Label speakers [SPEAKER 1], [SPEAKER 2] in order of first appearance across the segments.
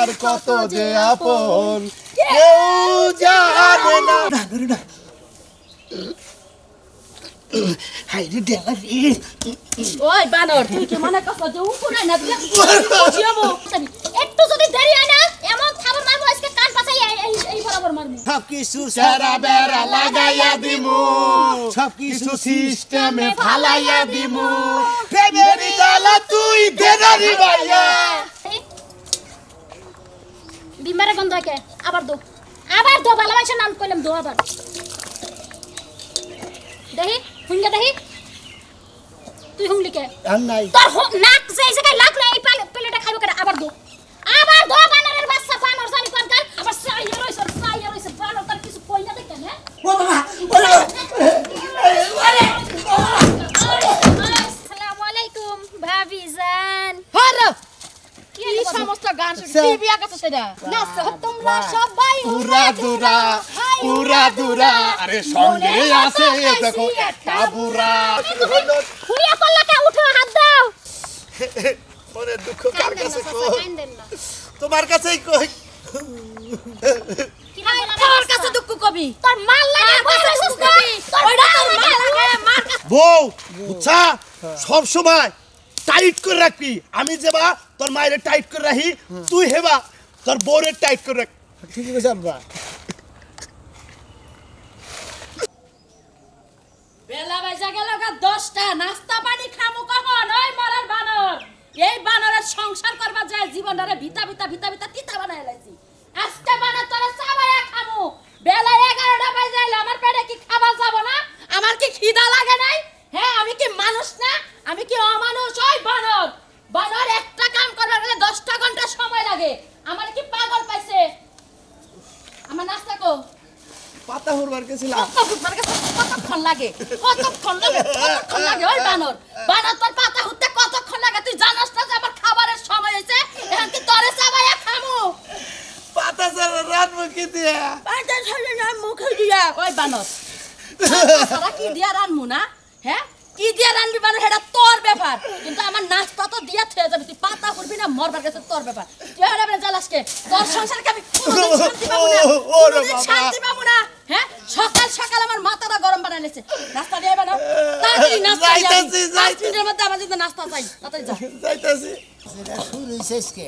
[SPEAKER 1] আমার কত যে আপন কেউ জানে না না হাই রে দেলা রে
[SPEAKER 2] ওই বানর তুই কি মনে করছ যে উপরে না দিলে বুঝিয়াবো একটু যদি দেরি হয় না এমন খাবার মারবো আজকে কান পাছাই এই বরাবর মারবো
[SPEAKER 1] সবকিছু সারা বেড়া লাগাইয়া দিমু সবকিছু সিস্টেমে ফালাইয়া দিমু প্রেমের জ্বালা তুই দেনারি ভাইয়া
[SPEAKER 2] বিমারে গন্ধ কে আবার দো ভালোবাসা নাম কইলাম দো আবার দেহি হুঙ্গা দেহি তুই হুঙ্গলি কে
[SPEAKER 1] আর নাই
[SPEAKER 2] তোর নাক যেই জায়গায় লাগলো এই প্লেটে খাইবো কেন আবার দো বানরের বাচ্চা বানর জানি কোন কার আবার সাইয়া রইছে বানর তার কিছু কই না দেখেন হ্যাঁ
[SPEAKER 1] ও বাবা
[SPEAKER 2] আসসালামু আলাইকুম ভাবি জান
[SPEAKER 3] হর
[SPEAKER 2] কি সমস্ত গান শুনছি টিভি আকাছে সেটা নাচ তোমরা সবাই
[SPEAKER 1] উরা দুরা আরে সঙ্গে আছে দেখো একটা বুড়া
[SPEAKER 2] হুইয়া কল্লাকে উঠো হাত দাও
[SPEAKER 1] মনে দুঃখ কার কাছে কই তোমার কাছেই কই
[SPEAKER 2] তোর কাছে দুঃখ কবি তোর মাল লাগে বসছিস কবি ওইটা তোর মাল লাগে মার
[SPEAKER 1] বউ বুঝছা সব সময় টাইট করে রাখবি আমি যেবা তোর মায়ের টাইট করে রাখি তুই হেবা তোর বউরে টাইট করে রাখ ঠিক আছে আব্বা
[SPEAKER 2] বেলা বাজা গেল 10টা নাস্তা পানি খামু কখন ওই মরার বানর এই বানরের সংসার করবা যায় জীবনটারে ভিতা তিতা বানায় লাইছি আজকে বানর তোরা চাবায়া খামু বেলা 11টা বাজাইলো আমার পেটে কি খাবার যাব না আমার কি খিদা লাগে নাই হ্যাঁ আমি কি মানুষ না আমি কি অমানুষ ওই বানর একটা কাম করবার গেলে 10টা ঘন্টা সময় লাগে আমার কি পাগল পাইছে আমার নাস্তা কো
[SPEAKER 1] পাতা হুরবার গেছিলাম
[SPEAKER 2] কতক্ষণ লাগে ওই বানর তোর পাতা হুতে কতক্ষণ লাগে তুই জানাস না যে আমার খাবারের সময় হয়েছে এখন কি তোরে চাবাইয়া খামু
[SPEAKER 1] পাতা ছাড়া রান্না কি দিয়া
[SPEAKER 2] পাতা ছাড়া রান্না মুখে দিয়া ওই বানর সারা কি দিয়া রান্নু না হ্যাঁ কি দিয়া রান্নবি বানর এটা তোর ব্যাপার কিন্তু আমার নাস্তা তো দিয়া থয়ে যাবে তুই পাতা করবি না মরবার কাছে তোর ব্যাপার তুই আর আপনি জ্বালাসকে তোর সংসারকে আমি শান্তি পাবো না হ্যাঁ সকাল আমার মাথাটা গরম বানাইছে নাস্তা দিয়ে বানাও তাড়াতাড়ি নাস্তা যাইতাছি 5 মিনিটের মধ্যে আমার যদি নাস্তা চাই তাড়াতাড়ি যা
[SPEAKER 1] যাইতাছি
[SPEAKER 3] যেটা শুরু হইছে আজকে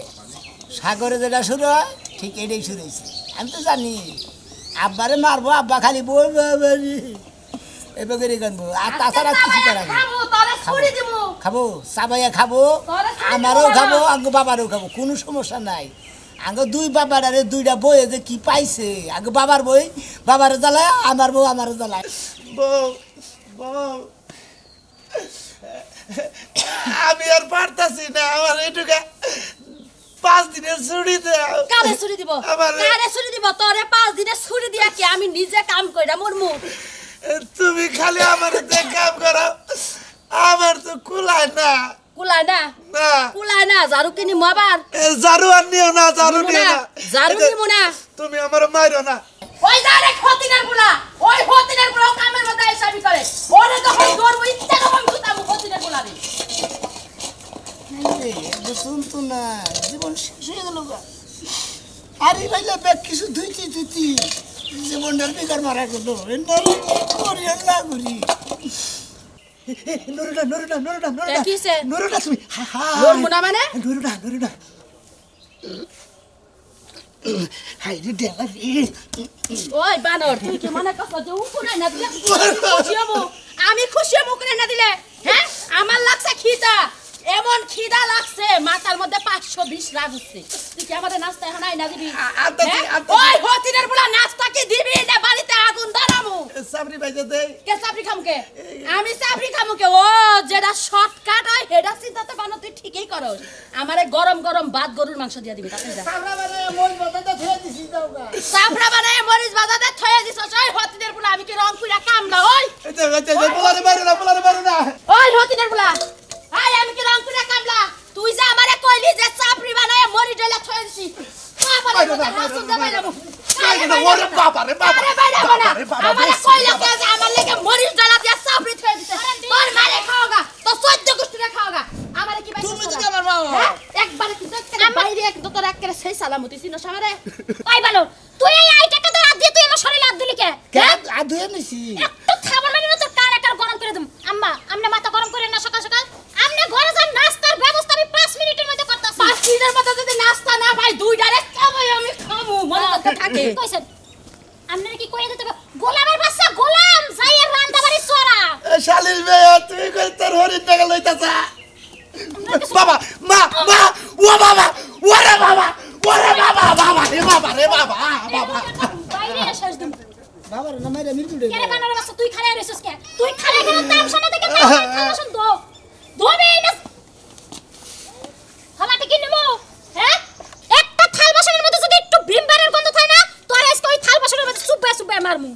[SPEAKER 3] সাগরে যেটা শুরু হয় ঠিক এটাই শুরু হইছে আমি তো জানি আব্বারে মারবো আব্বা খালি বই বাবারি এবারে গানবো আর তাছাড়া কিছু করা
[SPEAKER 2] খাবো তোরে ছুরি দিমু
[SPEAKER 3] খাবো সাবাইয়া খাবো আমারও খাবো আঙ্গো বাবারও খাবো কোনো সমস্যা নাই আঙ্গো দুই বাবারে দুইটা বই যে কি পাইছে আঙ্গো বাবার বই বাবারে জ্বালায় আমার বউ আমারও জ্বালায়
[SPEAKER 1] বউ আমি আর পারতাছি না আমার এটুকা 5 দিনের ছুটি দাও
[SPEAKER 2] কারে ছুরি দিব তোরে 5 দিনের ছুরি দিয়া কি আমি নিজে কাম কইরা মরমু
[SPEAKER 1] তুমি খালি আমার দেখ কাম করো আমার তো কুলায় না
[SPEAKER 2] জারু কিনি মাবার
[SPEAKER 1] জারু আর নিও না জারু নিও না
[SPEAKER 2] জারু নিমু না
[SPEAKER 1] তুমি আমার মাইরো না
[SPEAKER 2] ওই দাঁড়ে হতিনের বুলা কামের মধ্যে হিসাবই করে ওরে তো হই ধরবো ইচ্ছা কম সুতামু হতিনের বুলা রে
[SPEAKER 3] শুন তো না জীবন শেষ হয়ে গেল আরে ভাইলা ব্যাগ কিছু ধুইতি জীবনটার বেকার মারা গেল করি না করি
[SPEAKER 1] নুরুনা
[SPEAKER 2] কিসে
[SPEAKER 1] নুরুনা তুমি
[SPEAKER 2] নরমুনা মানে
[SPEAKER 1] নুরুনা হাই রে দেলা রে
[SPEAKER 2] ওই বানর তুই কি মনে করছ যে উপরে না দিলে খুশিয়ামু আমি খুশিয়ামু করে না দিলে হ্যাঁ আমার লাগছে খিদা এমন খিদা লাগছে মাথার মধ্যে 520 রাগ হচ্ছে তুই কি আমাদের নাস্তা এখন আইনা দিবি ওই হতিনের বলা নাস্তা কি দিবি না বাড়িতে আগুন ধরামু
[SPEAKER 1] সাবরি ভাই দে
[SPEAKER 2] কে সাবরি খামকে আমি সাবরি খামকে ও যেটা শর্টকাট হয় হেডা চিন্তাতে বানো তুই ঠিকই করস আমারে গরম ভাত গরুর মাংস দিয়া দিবি তাতে যা
[SPEAKER 3] সাবরা বানায় মরিচ বাজাতে থয়ে দিছি যাওগা
[SPEAKER 2] সাবরা বানায় মরিচ বাজাতে থয়ে দিছস ওই হতিনের বলা আমি কি রং কইরা কামলা ওই
[SPEAKER 1] পোলারে মারো না
[SPEAKER 2] ওই হতিনের বলা আই আমি কি রং কইরা কামলা তুই যা আমারে কইলি যে সাবরি বানায় মরিচ ডলা থয়ে দিছি বাবারে হাসুন দে বাইরামু
[SPEAKER 1] ওরে বাবারে
[SPEAKER 2] আমারে কইলা কে যে আমার লাগি মরিচ ডলা দিয়া সাবরি থয়ে দিছে তোর মারে খাওগা তো 14 গোষ্ঠীরে খাওগা আমারে কি
[SPEAKER 3] তুমি তো আমার বাবা
[SPEAKER 2] একবারে কি বাইরে এক দতর এক করে সেই সালাম তুই চিনো সামনে ওই বানো তুই এই আইটাকে তো হাত দিয়ে তুই আমার শরীরে হাত দিলি কে
[SPEAKER 3] আর ধুয়ে নিছি
[SPEAKER 2] একটু খাবার মানে না তোর কান একটা গরম করে দিম আম্মা আমনে মাথা গরম করে না সকাল সকাল আমনে ঘরে যান নাস্তার ব্যবস্থা আমি 5 মিনিটের মধ্যে করতেছি 5 মিনিটের মধ্যে যদি নাস্তা না ভাই দুই ডাইরেক্ট খাবই আমি খামু মনে তো থাকে কইছেন আমনে কি কইয়া দিতে গোলামের বাচ্চা গোলাম যাইয়া রান্না বাড়ি সরা
[SPEAKER 1] শালির মেয়ে তুই কই তোর হরিণ টাকা লইতাছা বাবা মা মা ও বাবা ওরে বাবা বাবা রে বাবা
[SPEAKER 2] বাইরে এসে দিম
[SPEAKER 3] বাবার না মাইরা মিরু দে
[SPEAKER 2] কেরে বানার বাচ্চা তুই খারে রইছস কে তুই খারে গেলে তার সামনে থেকে খাওয়া শুন দো ধোবে না খালাতে কি নিমু হ্যাঁ একটা থাল বাসনের মধ্যে যদি একটু ভিমবারের গন্ধ থাকে না তোর আজকে ওই থাল বাসনের মধ্যে সুব্বা মারমু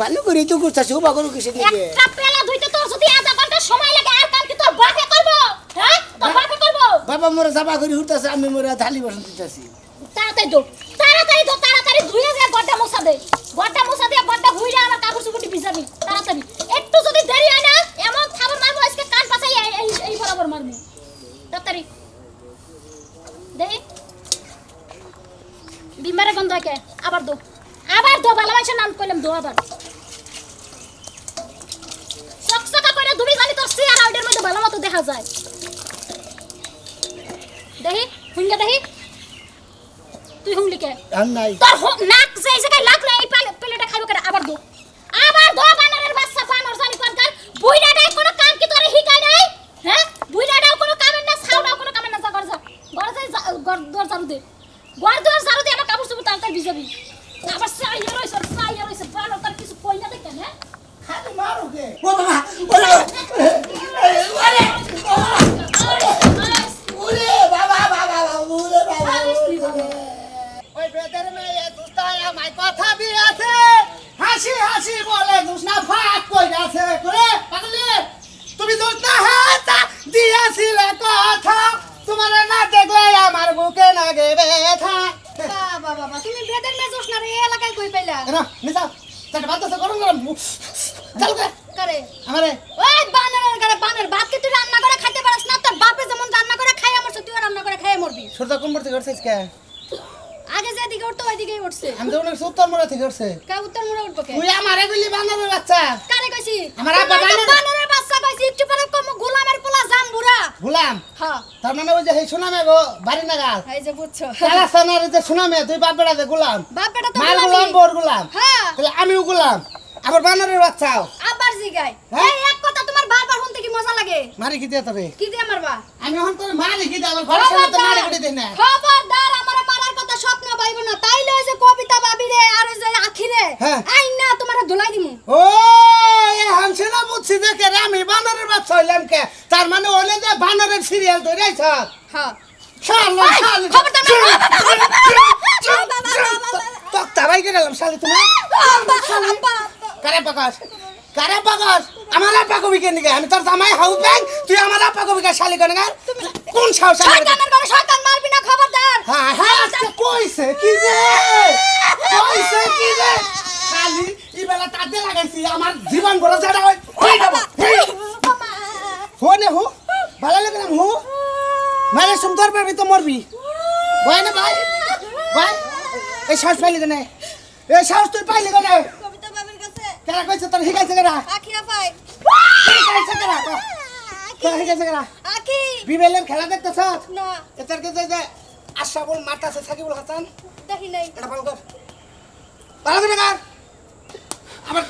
[SPEAKER 3] ভালো করে তো করছস ও বাগর কিসে দিবে
[SPEAKER 2] একটা পেলা ধুইতে তোর যদি আধা ঘন্টা সময় লাগে আর কাল কি তোর বাপে করব হ্যাঁ তোর বাপে করব
[SPEAKER 3] বাবা মোরা জামা করে উঠতাছে আমি মোরা থালি বসন দিতাছি
[SPEAKER 2] তাড়াতাড়ি ধুইয়া যা গড্ডা মোছা দে গড্ডা ঘুইরা আমার কাপড় চুপড়ি ভিজাবি তাড়াতাড়ি একটু যদি দেরি হয় না এমন খাবার মারবো আজকে কান পাছাই এই বরাবর মারবো তাড়াতাড়ি দেই বিমারে গন্ধ কে আবার দো ভালো মানুষের নাম কইলাম দো আবার সকসকা করে দুবি জানি তোর সিয়ার আউটের মধ্যে ভালো মতো দেখা যায় দেহি হুঙ্গা দেহি তুই হুঙ্গলি কে
[SPEAKER 3] আর নাই
[SPEAKER 2] তোর নাক যে জায়গায় লাগলো এই প্লেটে খাইবো কেন আবার দো বানরের বাচ্চা বানর জানি কোনকার বুইড়াটাই কোনো কাম কি তোরে হিকাই নাই হ্যাঁ বুইড়াটাও কোনো কামের না ছাউটাও কোনো কামের না যা ঘর দর ঝাড়ু দে আমার কাপড় চোপড় তাড়াতাড়ি ভিজাবি আবার সাইয়া রইছে বানর তার কিছু কই না দেখেন হ্যাঁ
[SPEAKER 3] খালি মারো কে
[SPEAKER 1] ও বাবা
[SPEAKER 3] ওরে বাবা ওই বেদের মেয়ে দুস্তায় আমায় কথা দিয়েছে হাসি বলে দুসনা ফাক কইরাছে করে পাগলি তুমি দুসনা হাত দিয়েছিলে কথা তোমার না দেখলে আমার বুকে লাগে ব্যথা
[SPEAKER 2] বাবা তুমি বেদের মেয়ে জোস না রে এলাকায় কই পাইলা
[SPEAKER 3] না নিসা তাকে বাতাসে গরম চল
[SPEAKER 2] করে
[SPEAKER 3] আমারে
[SPEAKER 2] ওই বানর ভাত কি তুই রান্না করে খাইতে পারিস না তোর বাপে যেমন রান্না করে খাইয়া মরছ তুইও রান্না করে খাইয়া মরবি
[SPEAKER 3] সরদা কোন পড়তে করছিস কে
[SPEAKER 2] আগে যে দিকে উঠতো ওই দিকেই উঠছে
[SPEAKER 3] আমি তো অনেক উত্তর মোড়া থেকে করছে
[SPEAKER 2] কা উত্তর মুড়ে উঠবো কে
[SPEAKER 3] তুই আমারে বলি বানরের বাচ্চা
[SPEAKER 2] কারে কইছি
[SPEAKER 3] আমার আব্বা
[SPEAKER 2] বানরের বাচ্চা কইছি একটু পরে কম গোলামের পোলা জামবুরা
[SPEAKER 3] ভুলাম
[SPEAKER 2] হ্যাঁ
[SPEAKER 3] তার মানে ওই যে এই সুনামে গো বাড়ি নাগাল
[SPEAKER 2] এই যে বুঝছো
[SPEAKER 3] কালাসানার যে সুনামে তুই বাপ বেড়া যে গোলাম
[SPEAKER 2] বাপ বেটা তো
[SPEAKER 3] মার
[SPEAKER 2] গোলামি।
[SPEAKER 3] গোলাম বোর গোলাম
[SPEAKER 2] হ্যাঁ
[SPEAKER 3] তাহলে আমিও গোলাম আবার বানরের বাচ্চাও
[SPEAKER 2] আবার জিগাই
[SPEAKER 3] হ্যাঁ?
[SPEAKER 2] এই এক কথা তোমার বারবার শুনতে কি মজা লাগে
[SPEAKER 3] মারি কি দিয়ে তোরে
[SPEAKER 2] কি দিয়ে মারবা
[SPEAKER 3] আমি এখন তোর মারি কি দিয়ে আমার ঘরের সামনে তো মারি করে দেই না
[SPEAKER 2] খবরদার আমার মারার কথা স্বপ্ন পাইব না তাইলে ওই যে কবিতা ভাবি রে আর ওই যে আখিরে
[SPEAKER 3] হ্যাঁ।
[SPEAKER 2] আই না তোমারে ধুলাই দিমু
[SPEAKER 3] ও এখন সেনা বুঝছি দেখে রে আমি বানরের বাচ্চা হইলাম কে তার মানে ওলে যে বানরের সিরিয়াল ধরে আইছ
[SPEAKER 2] হ্যাঁ
[SPEAKER 3] শালা
[SPEAKER 2] খবরদার
[SPEAKER 3] তো তারাই গেলাম শালি তুমি কারে পাকাস আমার আপা কবি কেন গে আমি তোর জামাই হাউস ব্যাংক তুই আমার আপা কবি কে শালি কেন কোন সাহস
[SPEAKER 2] শয়তানের ঘরে শয়তান মারবি না খবরদার
[SPEAKER 3] হ্যাঁ আজকে কইছে কি রে খালি ইবেলা তাতে লাগাইছি আমার জীবন বড় জায়গা হই যাব হনে হো ভালো লাগে না হো মারে সুন্দর পারবি তো মরবি ভাই না ভাই এই সাহস পাইলি কেন এই সাহস তুই পাইলি কেন
[SPEAKER 2] কবিতা ভাবির কাছে
[SPEAKER 3] কেরা কইছে তোর হিগাইছে কেরা
[SPEAKER 2] আখিরা পাই
[SPEAKER 3] হিগাইছে কেরা তোর হিগাইছে কেরা
[SPEAKER 2] আখি
[SPEAKER 3] বিবেলের খেলা দেখতেছ
[SPEAKER 2] না
[SPEAKER 3] এটার কে যে আশরাফুল মারতাছে সাকিবুল হাসান
[SPEAKER 2] দেখি নাই
[SPEAKER 3] এটা ভালো কর আমার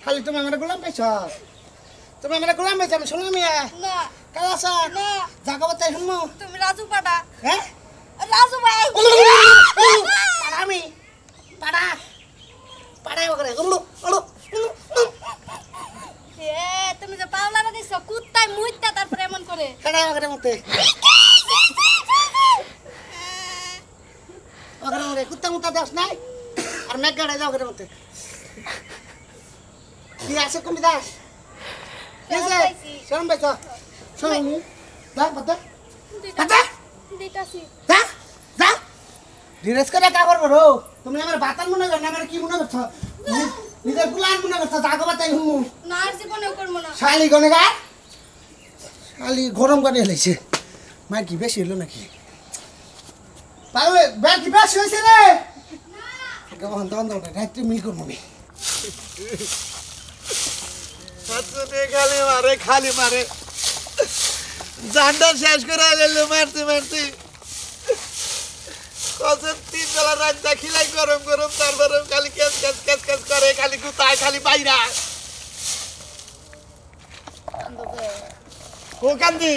[SPEAKER 3] খালি তুমি আমার গোলাম পাইছ আমি শুনলাম
[SPEAKER 2] না
[SPEAKER 3] কালাসা
[SPEAKER 2] না
[SPEAKER 3] জাগাবতাই শুনমু
[SPEAKER 2] তুমি রাজু পাড়া
[SPEAKER 3] হ্যাঁ
[SPEAKER 2] রাজু ভাই
[SPEAKER 3] আমি পাড়াই ওখানে
[SPEAKER 2] তুমি যে পাওলাটা দিছো কুত্তায় মুইতা তারপরে এমন করে
[SPEAKER 3] পাড়াই ওখানে মতে ওখানে মতে কুত্তা মুতা দাস নাই আর মেঘ গাড়াই যাও ওখানে মতে কি আছে কমি দাস শরম পাইছ শরম যা বাতা
[SPEAKER 2] দিতাছি
[SPEAKER 3] যা ধীরেজ করে কা করবো রো তুমি আমার বাতান মনে কর না আমার কি মনে করছো নিজের প্ল্যান মনে করছ জাগো বাতাই হুমু
[SPEAKER 2] না আর জীবনেও করবো না।
[SPEAKER 3] শালি গনেগা শালি গরম করে এলাইছে মার কি বেশি হলো নাকি পাগলে ব্যাগ কি বেশি হইছে রে গহন দন দন রাতে মিল করব আমি
[SPEAKER 1] হাতনে খালি মারে জানটা শেষ করে আইলো মারতে মারতে কজন 3 বেলা রাত খিলাই গরম গরম তারপরে খালি কেস কেস কেস কেস করে খালি গুতায় খালি বাইরা ও কান্দি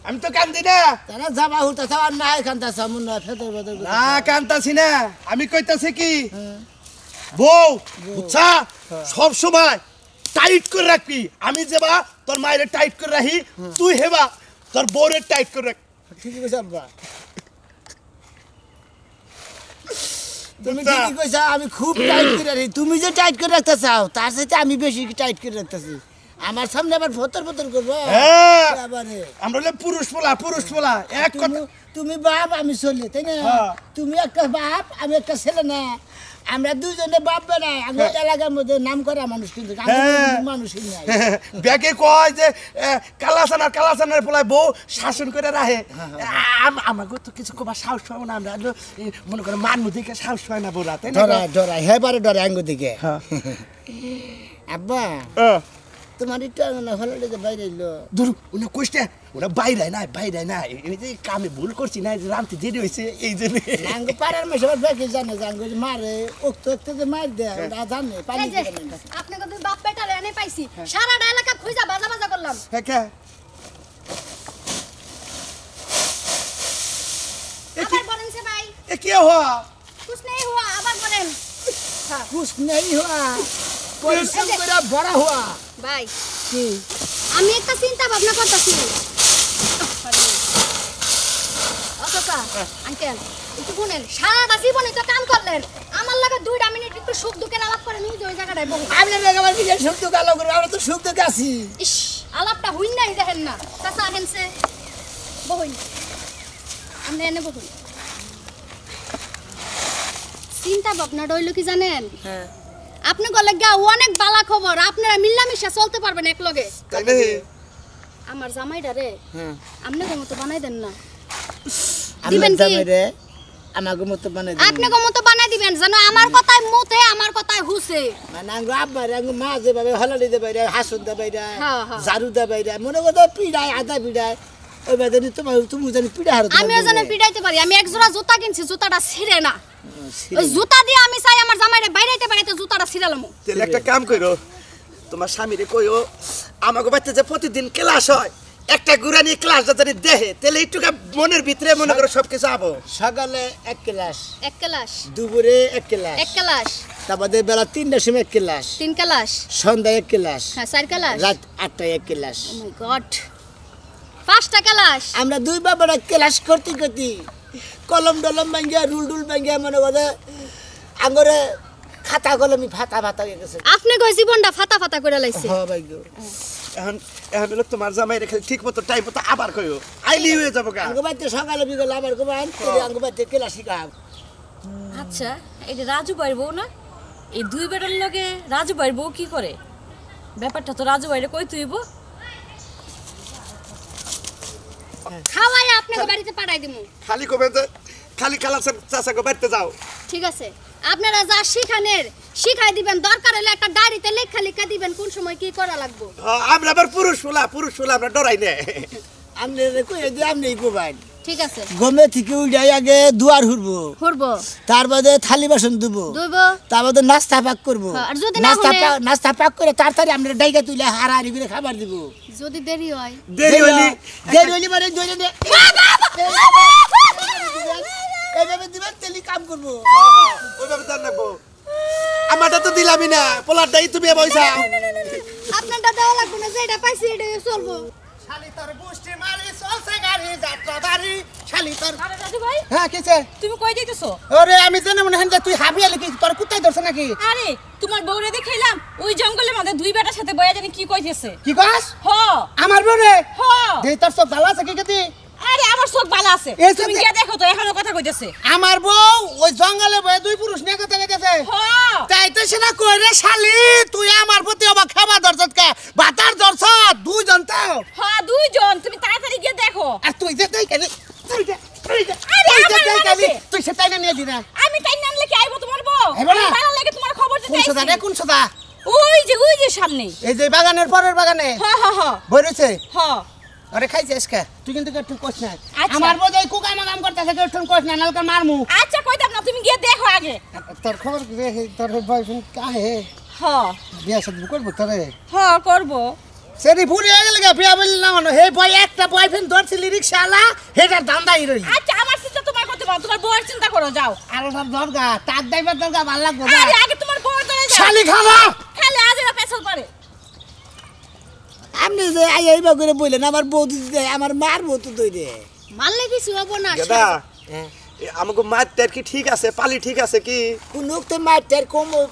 [SPEAKER 1] আমি তো কান্দি না
[SPEAKER 3] তারা যাবা হইতাছ আর না কান্তা সামুন না ফেদর বদর
[SPEAKER 1] না কান্তাছি না আমি কইতাছি কি বউ বুঝছা সব সময় টাইট করে রাখবি আমি যেবা তোর মায়ের টাইট করে রাখি তুই হেবা তোর বউরে টাইট করে রাখ
[SPEAKER 3] ঠিকই কইছ আব্বা তুমি ঠিকই কইছ আমি খুব টাইট করে রাখি তুমি যে টাইট করে রাখতে চাও তার সাথে আমি বেশি টাইট করে রাখতেছি আমার সামনে আবার ফতর ফতর করব
[SPEAKER 1] হ্যাঁ
[SPEAKER 3] আবারে
[SPEAKER 1] আমরা হলে পুরুষ পোলা এক কথা
[SPEAKER 3] তুমি বাপ আমি ছেলে তাই না তুমি একটা বাপ আমি একটা ছেলে না আমরা দুজনে বাপ বেড়াই আমি এলাকার মধ্যে নাম করা মানুষ কিন্তু মানুষই নাই
[SPEAKER 1] ব্যাগে কয় যে কালাসানার পোলায় বউ শাসন করে রাখে আমাকে তো কিছু কবার সাহস পাবো না আমরা মনে করো মান দিকে সাহস পায় না বউরা তাই না
[SPEAKER 3] ডরাই হেবারে ডরাই আঙ্গ দিকে আব্বা তোমার একটু ভালো লেগে বাইরে এলো
[SPEAKER 1] দূর ওনা কোষ্টা ওরা বাইরে না এই যে কামে ভুল করছি না রামতে দেরি হয়েছে এই জন্য
[SPEAKER 3] আঙ্গ পাড়ার মেশে ব্যাগে জানে যে আঙ্গ মারে ওক্ত যে মার দেয় ওরা জানে পানি
[SPEAKER 2] আপনাকে দুই বাপ বেটারে এনে পাইছি সারাটা এলাকা খুঁজা বাজা করলাম
[SPEAKER 1] হ্যাঁ
[SPEAKER 2] আবার বলেন সে ভাই
[SPEAKER 1] এ কি হওয়া
[SPEAKER 2] कुछ नहीं हुआ আবার বলেন
[SPEAKER 3] कुछ नहीं हुआ পরিশ্রম করে বড় হওয়া
[SPEAKER 2] ভাই
[SPEAKER 3] কি
[SPEAKER 2] আমি একটা চিন্তা ভাবনা করতেছি আচ্ছা আঙ্কেল একটু শুনেন সারাটা জীবনে তো কাম করলেন আমার লাগে 2টা মিনিট একটু সুখ দুঃখের আলাপ করে নিয়ে ওই জায়গাটায় বসে
[SPEAKER 3] আমি আমার নিজের সুখ দুঃখ আলাপ করবো আমরা তো সুখ দুঃখ আছি
[SPEAKER 2] ইস আলাপটা হইন নাই দেখেন না চাচা হেনছে বহইন আমরা এনে বহইন চিন্তা ভাবনা রইল কি জানেন
[SPEAKER 3] হ্যাঁ
[SPEAKER 2] আপনি গলে গা অনেক বালা খবর আপনারা মিল্লামিশা চলতে পারবেন এক লগে
[SPEAKER 1] তাই না
[SPEAKER 2] আমার জামাইডা রে
[SPEAKER 3] হ্যাঁ
[SPEAKER 2] আপনি মতো বানাই দেন না
[SPEAKER 3] দিবেন কি রে আমাকে মতো বানাই দিবেন
[SPEAKER 2] আপনি মতো বানাই দিবেন জানো আমার কথায় মুতে আমার কথায় হুসে
[SPEAKER 3] মানে আঙ্গ আব্বা রে আঙ্গ মা যে ভাবে হলালি দে বাইরে হাসুন দে বাইরে
[SPEAKER 2] হ্যাঁ, হ্যাঁ।
[SPEAKER 3] জারু দে বাইরে মনে কথা পিড়ায় আদা পিড়ায় ওই বাদে তুমি জানি পিড়া হার
[SPEAKER 2] আমিও জানি পিড়াইতে পারি আমি এক জোড়া জুতা কিনছি জুতাটা ছিঁড়ে না ওই জুতা দিয়ে আমি চাই আমার জামাইরে বাইরেতে বাইরেতে জুতাটা ছিঁড়ালাম
[SPEAKER 1] তাহলে একটা কাম কইরো তোমার স্বামীরে কইও আমাকে বাড়িতে যে প্রতিদিন ক্লাস হয় একটা গুড়া নিয়ে ক্লাসটা যদি দেহে তাহলে একটু মনের ভিতরে মনে করো সবকিছু আবো
[SPEAKER 3] সকালে 1 ক্লাস
[SPEAKER 2] এক ক্লাস
[SPEAKER 3] দুপুরে 1 ক্লাস
[SPEAKER 2] এক ক্লাস
[SPEAKER 3] তারপরে বেলা 3টার সময় 1 ক্লাস
[SPEAKER 2] 3 ক্লাস
[SPEAKER 3] সন্ধ্যা 1 ক্লাস
[SPEAKER 2] হ্যাঁ 4 ক্লাস
[SPEAKER 3] রাত 8টায় 1 ক্লাস
[SPEAKER 2] ও মাই গড 5টা ক্লাস
[SPEAKER 3] আমরা দুই বাবারা ক্লাস করতে কলম ডলম ভাঙ্গিয়া রুল ভাঙ্গিয়া মনে কথা আঙ্গরে খাতা কলমি ফাতা হয়ে গেছে
[SPEAKER 2] আপনি কই জীবনটা ফাতা করে লাইছে
[SPEAKER 3] হ্যাঁ ভাই গো
[SPEAKER 1] এখন হলো তোমার জামাই রেখে ঠিক মতো টাইম মতো আবার কইও আইলি হয়ে যাবো গা
[SPEAKER 3] আঙ্গ বাড়িতে সকালে বিকেল আবার গো বান আঙ্গ বাড়িতে ক্লাস শিখাব
[SPEAKER 4] আচ্ছা এটা রাজু ভাইয়ের বউ না এই 2 বেটার লগে রাজু ভাইয়ের বউ কি করে ব্যাপারটা তো রাজু ভাইরে কই তুইব
[SPEAKER 2] খাওয়াই আপনাকে বাড়িতে পাঠাই দিমু
[SPEAKER 1] খালি কবে যে খালি কালাসান চাচাকে বাড়িতে যাও
[SPEAKER 2] ঠিক আছে আপনারা যা শিখাই দিবেন দরকার হলে একটা ডায়েরিতে লেখা দিবেন কোন সময় কি করা লাগবে
[SPEAKER 1] আমরা আবার পুরুষ ফুলা আমরা ডরাই না
[SPEAKER 3] আমনে কই দি আমনে গোবান
[SPEAKER 2] ঠিক আছে
[SPEAKER 3] গমে থেকে উড়াই আগে দুয়ার হুরবো তার বাদে থালি বাসন দুবো তার বাদে নাস্তা পাক করব
[SPEAKER 2] আর যদি না
[SPEAKER 3] নাস্তা পাক করে তাড়াতাড়ি আমরা ডাইগা তুইলে হারাহারি করে খাবার দিব
[SPEAKER 2] যদি দেরি হয়
[SPEAKER 3] দেরি মানে ধরে নে এইভাবে দিবেন তেলি কাম করব
[SPEAKER 1] ওইভাবে দান রাখবো আমারটা তো দিলামই না পোলারটাই তুমি পয়সা
[SPEAKER 2] আপনারটা দেওয়া লাগবে না যেটা পাইছি এটাই চলবো
[SPEAKER 3] শালি তোর বুষ্টি মারি চলছে গাড়ি যাত্রা বাড়ি শালি তোর
[SPEAKER 4] আরে রাজু ভাই
[SPEAKER 3] হ্যাঁ কিছে
[SPEAKER 4] তুমি কই দিতেছো
[SPEAKER 3] ওরে আমি জানি মনে হয় তুই হাবি আলি কি তোর কুত্তাই ধরছ নাকি
[SPEAKER 4] আরে তোমার বউরে দেখাইলাম ওই জঙ্গলের মধ্যে 2 বেটার সাথে বয়া জানি কি কইতেছে
[SPEAKER 3] কি কস
[SPEAKER 4] হ
[SPEAKER 3] আমার বউরে
[SPEAKER 4] হ
[SPEAKER 3] দেই তোর সব ভালো আছে কি গতি
[SPEAKER 4] আরে আমার চোখ ভালো আছে
[SPEAKER 3] এই
[SPEAKER 4] তুমি
[SPEAKER 3] চোখে-
[SPEAKER 4] গিয়ে দেখো তো এখনো কথা কইতেছে
[SPEAKER 3] আমার বউ ওই জঙ্গলে বয়ে দুই পুরুষ নিয়ে কথা কইতেছে
[SPEAKER 4] হ্যাঁ
[SPEAKER 3] তাই তো সেনা কই রে শালি তুই আমার প্রতি অবাক খাবার দরজত কে বাতার দরজত দুইজন তো
[SPEAKER 4] হ্যাঁ দুইজন তুমি তাড়াতাড়ি গিয়ে দেখো
[SPEAKER 3] আর তুই যে তাই কেন তুই যে
[SPEAKER 4] আরে আমার
[SPEAKER 3] কেন
[SPEAKER 4] মনে
[SPEAKER 3] তুই সে তাই না নিয়ে দি না
[SPEAKER 4] আমি টাইম আনলে কি আইবো তোমার বউ
[SPEAKER 3] আইবো না?
[SPEAKER 4] ভালো লাগে তোমার খবর দিতে
[SPEAKER 3] কোন সদা রে
[SPEAKER 4] আইছি।
[SPEAKER 3] কোন সদা
[SPEAKER 4] ওই যে সামনে
[SPEAKER 3] এই যে বাগানের পরের বাগানে
[SPEAKER 4] হ্যাঁ হ্যাঁ হ্যাঁ
[SPEAKER 3] বই রয়েছে
[SPEAKER 4] হ্যাঁ
[SPEAKER 3] আরে খাইছিস কে তুই কিন্তু একটু কোস না
[SPEAKER 4] আচ্ছা।
[SPEAKER 3] আমার বউ এই কুকা মাগাম করতেছে কেউ একটু কোস না নালকা মারমু
[SPEAKER 4] আচ্ছা কইতাম না তুমি গিয়ে দেখো আগে
[SPEAKER 3] তোর খবর কি রে তোর বয়ফ্রেন্ড কাহে
[SPEAKER 4] হ্যাঁ
[SPEAKER 3] বিয়া শাদী করবো তোরে
[SPEAKER 4] হ্যাঁ করব
[SPEAKER 3] সেটি ভুল হয়ে গেল গা বিয়া বললি না মানে হে বয় একটা বয়ফ্রেন্ড ধরছিলি রিক্সাওয়ালা হেটার ধান্দাই রই
[SPEAKER 4] আচ্ছা আমার চিন্তা তোমার করতে পারো তোমার বউয়ের চিন্তা করো যাও
[SPEAKER 3] আর ওটার দরগা তার দাইবার দরগা ভালো লাগবে না
[SPEAKER 4] আরে আগে তোমার বউয়ের ধরে যাও
[SPEAKER 3] শালি খালা
[SPEAKER 4] খালি আজ এরা পেছল পারে
[SPEAKER 3] আপনি যে এইবার করে বললেন আমার বউ দিদি আমার মার বউ তো দই রে
[SPEAKER 4] মানলে কিছু হবো না
[SPEAKER 1] গেদা আমাকে মারতে কি ঠিক আছে পালি ঠিক আছে কি
[SPEAKER 3] কোন তো মারটার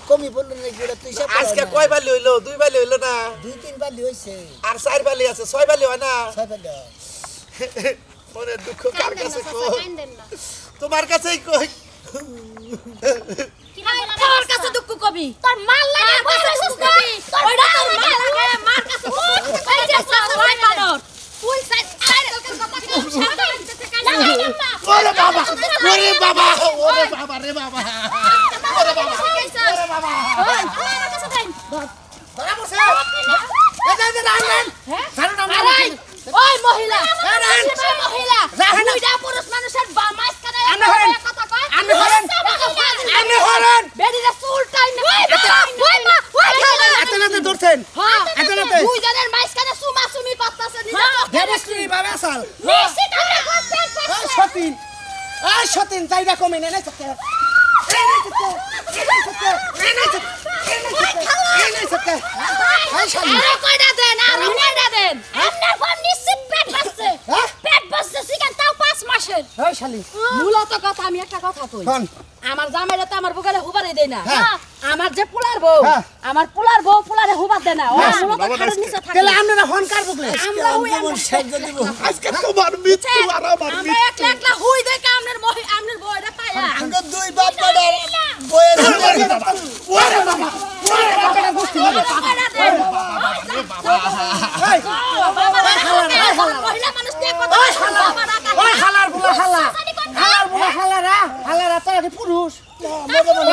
[SPEAKER 3] কমি পড়লো না যেটা তুই সব
[SPEAKER 1] আজকে কয় বালি হইলো 2 বালি হইলো না
[SPEAKER 3] দুই তিন বালি হইছে
[SPEAKER 1] আর 4 বালি আছে 6 বালি হয় না
[SPEAKER 3] ছয় বালি
[SPEAKER 1] মনে দুঃখ কার কাছে কই তোমার কাছেই কই
[SPEAKER 2] তোর কাছে দুঃখ কবি তোর মাল লাগে আমার কাছে দুঃখ কবি ওইটা তোর মাল লাগে মার কাছে ওই যে সবাই বানর তুই সাইড আরে কথা কম সারা দিতে কানা
[SPEAKER 1] ওরে বাবা ওরে বাবা ওরে বাবা রে বাবা ওরে বাবা ওরে বাবা
[SPEAKER 2] ওই আমার কাছে দেন
[SPEAKER 3] ধরা বসে এই রান্নান সারা নাম
[SPEAKER 2] ওই মহিলা ওই মহিলা দুইটা পুরুষ মানুষের মাছ কাটায় কথা কয়
[SPEAKER 3] আমি হরেন
[SPEAKER 2] বেডিরা চুল টাইম ওই মা ওই খালা
[SPEAKER 3] এতনাতে ধরছেন
[SPEAKER 2] হ্যাঁ
[SPEAKER 3] এতনাতে
[SPEAKER 2] দুইজনের মাছ কাটা সুমাসুমি করতেছে নিজে
[SPEAKER 3] দেবশ্রী বাবা সাল
[SPEAKER 2] বেশি টাকা করতে
[SPEAKER 3] এই সতীন চাইদা কমে না চক্কে
[SPEAKER 2] আরো কয়টা দেন আপনার ফোন নিশ্চিত পেট বাসছে
[SPEAKER 3] হ্যাঁ?
[SPEAKER 2] পেট বাসছে সিগান তাও 5 মাসের
[SPEAKER 3] ওই শালি
[SPEAKER 2] মূলত কথা আমি একটা কথা কই
[SPEAKER 3] কোন?
[SPEAKER 2] আমার জামাইরা তো আমার বুকালে হুবারে দেয় না
[SPEAKER 3] হ্যাঁ।
[SPEAKER 2] আমার যে পুলার বউ
[SPEAKER 3] হ্যাঁ।
[SPEAKER 2] আমার পুলার বউ পুলারে হুবার দেয় না ও
[SPEAKER 3] হ্যাঁ।
[SPEAKER 2] মূলত খাড়ের নিচে থাকে
[SPEAKER 3] তাহলে আমরা হন কার বকলে
[SPEAKER 2] আমরা হই
[SPEAKER 1] আজকে তোমার মৃত্যু আর আমার
[SPEAKER 2] আমরা
[SPEAKER 1] মৃত্যু
[SPEAKER 2] একলা একলা হুই দেখে আমনের বউটা পায়া
[SPEAKER 3] আমরা দুই বাপ বেটার বয়ের
[SPEAKER 1] ওরে বাবা ওরে বাবা ওরে বাবা
[SPEAKER 2] কয়টা দেন মহিলা মানুষ নিয়ে কথা
[SPEAKER 3] ওই হালার বুলা হালা হালার বুলা হালারা হালারা তো একটা পুরুষ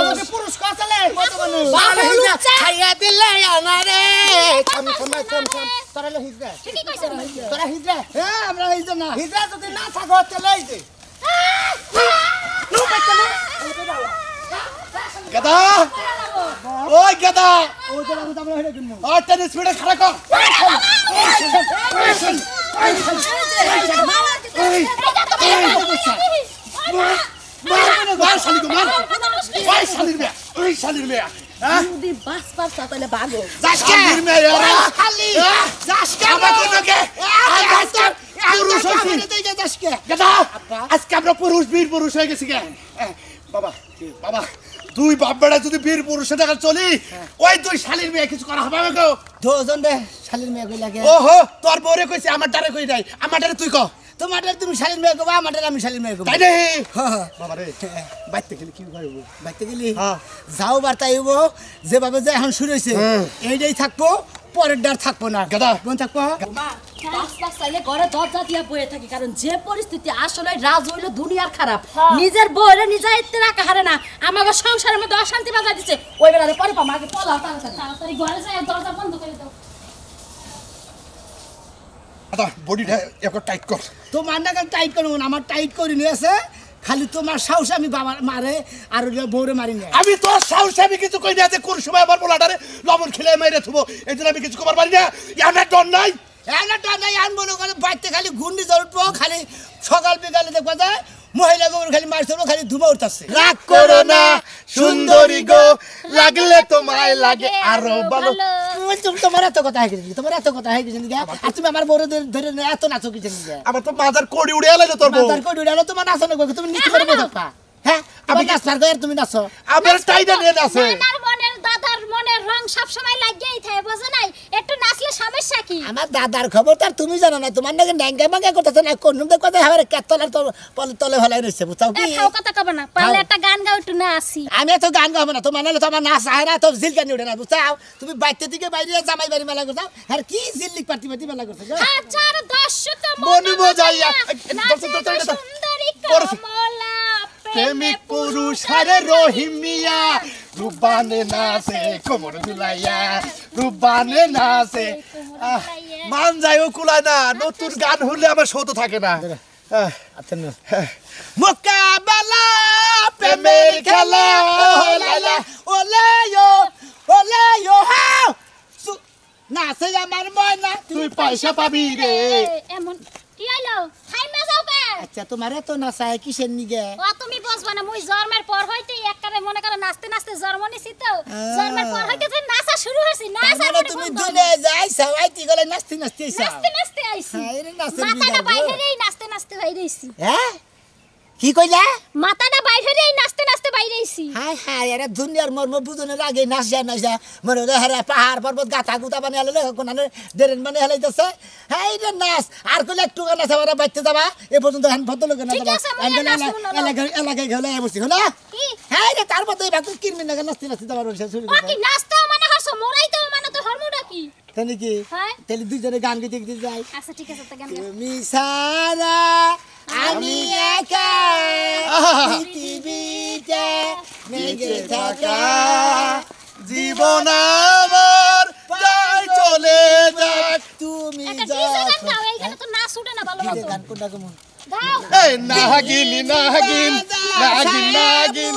[SPEAKER 3] মনে পুরুষ কাছলে খাইয়া দিলে আনারে থাম তোরা লো হিজরা
[SPEAKER 2] ঠিকই কইছেন
[SPEAKER 3] তোরা হিজরা হ্যাঁ আমরা হিজরা না হিজরা যদি না থাকো তাহলে এই যে
[SPEAKER 1] গদা ওই গদা
[SPEAKER 3] ওই যে আমি আমরা হেডে কিনবো
[SPEAKER 1] আর টেনিস স্পিডে খাড়া কর মার শালি গো মার ওই শালির মেয়া ওই শালির মেয়া হ্যাঁ
[SPEAKER 2] যদি বাস পাস তাহলে ভাগো
[SPEAKER 1] শালির মেয়া
[SPEAKER 3] খালি
[SPEAKER 1] জাসকা আমাকে নকে আজকে পুরুষ হইছি গদা আজকে আমরা পুরুষ বীর পুরুষ হয়ে গেছি গে বাবা বাবা দুই বাপ বেড়া যদি বীর পুরুষে দেখা চলি ওই দুই শালির মেয়ে কিছু করা হবে আমাকে
[SPEAKER 3] দুজন রে শালির মেয়ে কই লাগে
[SPEAKER 1] ওহো তোর বউরে কইছে আমার ডারে কই নাই আমার ডারে তুই ক
[SPEAKER 3] তোমাদের তুমি শালির মেয়ে কবা আমাদের আমি শালির মেয়ে কবা
[SPEAKER 1] তাই রে
[SPEAKER 3] হ্যাঁ
[SPEAKER 1] বাবা রে বাইতে গেলে কি করব
[SPEAKER 3] বাইতে গেলি
[SPEAKER 1] হ্যাঁ।
[SPEAKER 3] যাও বার্তাইব যেভাবে যে এখন শুরু হয়েছে এইটাই থাকবো পরের ডার থাকবো না
[SPEAKER 1] গাদা।
[SPEAKER 3] বোন থাকবো
[SPEAKER 2] বাস পাস চাইলে ঘরে দরজা দিয়া বয়ে থাকি কারণ যে পরিস্থিতি আসলে রাজ হইলো দুনিয়ার খারাপ নিজের বউরে নিজে ইত্তে রাখা হারে না আমাকে সংসারের মধ্যে অশান্তি বাজা দিছে ওই বেলারে পরে পাম আগে পলাও তাড়াতাড়ি ঘরে যাই দরজা বন্ধ করে দাও
[SPEAKER 1] আদা বডিটা একটু টাইট কর
[SPEAKER 3] তোমার না টাইট করবো না আমার টাইট করে নিয়ে আছে খালি তোমার সাহস আমি বাবার মারে আর বউরে মারি না
[SPEAKER 1] আমি তোর সাহস আমি কিছু কই না যে কোন সময় আমার পোলাটারে লবণ খেলে মেরে থুবো এই জন্য আমি কিছু কবার পারি না ইয়ানা ডর নাই
[SPEAKER 3] একটা নাই আন মনে করে বাড়িতে খালি ঘূর্ণি জল উঠবো খালি সকাল বিকালে দেখবা যায় মহিলা গোবর খালি মাছ ধরবো খালি ধুমা উঠতেছে
[SPEAKER 1] রাগ করো না সুন্দরী গো লাগলে তোমায় লাগে আরো ভালো
[SPEAKER 3] তোমার এত কথা হয়ে গেছে তোমার এত কথা হয়ে গেছে আর তুমি আমার বড় ধরে এত নাচো কিছু
[SPEAKER 1] আমার তো মাথার কোড়ি উড়ে এলো তোর বউ
[SPEAKER 3] মাথার কোটি উড়ালো তোমার নাচো না তুমি নিচে করে বসা হ্যাঁ আমি নাচ পার করে তুমি নাচো
[SPEAKER 1] আমার টাইটা নিয়ে আছে
[SPEAKER 2] আমার মনের দাদার মনের
[SPEAKER 5] রং সব সময় লাগিয়েই থাকে বুঝো নাই একটু নাচলে সমস্যা কি
[SPEAKER 3] আমার দাদার খবর তার তুমি জানো না তোমার নাকি ন্যাঙ্গা মাঙ্গা করতেছে না কোন নুমদের কথা হবে কেতলার তলে ভালাই রইছে বুঝাও কি
[SPEAKER 5] খাও কথা কব না পারলে একটা গান গাও একটু না আসি
[SPEAKER 3] আমি তো গান গাবো না তোমার নালে তোমার নাচ আহে না তো জিল গান উঠে না বুঝাও তুমি বাইতে দিকে বাইরে জামাই বাড়ি মেলা করছাও আর কি জিল্লিক পার্টি পার্টি মেলা করছো
[SPEAKER 5] হাজার দশশত
[SPEAKER 1] মনে বোঝাইয়া
[SPEAKER 5] সুন্দরী কমলা
[SPEAKER 1] প্রেমিক পুরুষ হারে রহিম মিয়া রুবানে নাচে কোমর দুলাইয়া রুবানে নাচে মান যায়ও কুলায় না নতুন গান হলে আমার শো তো থাকে না মোকাবেলা প্রেমের খেলা
[SPEAKER 3] ওলে হাও নাচে আমার ময়না
[SPEAKER 1] তুই পয়সা পাবি রে
[SPEAKER 5] এমন কি হইলো খাইমা যাও কে
[SPEAKER 3] আচ্ছা তোমার এত নাচায় কিসের নিগে
[SPEAKER 5] ও তুমি বুঝবা না মুই জন্মের পর হইতেই একবারে মনে করো নাচতে নাচতে জন্ম নিছি তো জন্মের পর হইতে যে নাচা শুরু হইছে নাচা
[SPEAKER 3] মানে তুমি দুনে যাইছাও আইতি গলে নাচতে নাচতে আইছাও
[SPEAKER 5] নাচতে নাচতে আইছি
[SPEAKER 3] হ্যাঁ এর নাচের
[SPEAKER 5] মাথাটা
[SPEAKER 3] বিগাড়
[SPEAKER 5] বাইরেই নাচতে নাচতে বাইরেইছি
[SPEAKER 3] হ্যাঁ কি কইলা
[SPEAKER 5] মাথাটা বাইরেই নাচতে নাচতে বাইরেইছি
[SPEAKER 3] হাই হাই এরা দুনিয়ার মর্ম বুঝনের আগে নাচ যা মনে হলো হারা পাহাড় পর্বত গাথা গুতা বানিয়ে আলো কোনানে ডেরেন মানে হেলাইতেছে হ্যাঁ রে নাচ আর কইলে একটু নাচ আবার বাইতে যাবা এ পর্যন্ত হান ফটো লোকে না
[SPEAKER 5] ঠিক
[SPEAKER 3] যাবা
[SPEAKER 5] আছে, আমি আর নাচবো না।
[SPEAKER 3] এলাকায় গেলে বসি হলো
[SPEAKER 5] কি
[SPEAKER 3] হ্যাঁ রে তার মধ্যে বাকি কিরমিন না নাচতে নাচতে যাবার শুরু
[SPEAKER 5] ও কি নাচতেও মানে হরছো মোরাইতেও মানে তো হরমোটা কি
[SPEAKER 3] তাই নাকি
[SPEAKER 5] হ্যাঁ
[SPEAKER 3] তাহলে দুইজনে গান গাইতে গাইতে যাই
[SPEAKER 5] আচ্ছা ঠিক আছে তো গান গাও
[SPEAKER 3] তুমি সারা আমি একা পৃথিবীতে মেঘে থাকা
[SPEAKER 1] জীবন আমার যাই চলে যাক
[SPEAKER 3] তুমি
[SPEAKER 5] একটা ডিজে গান গাও এইখানে তো নাচ উঠে না ভালো মতো
[SPEAKER 3] গান কোনটা কেমন
[SPEAKER 5] গাও
[SPEAKER 1] এই নাগিনী নাগিন নাগিন নাগিন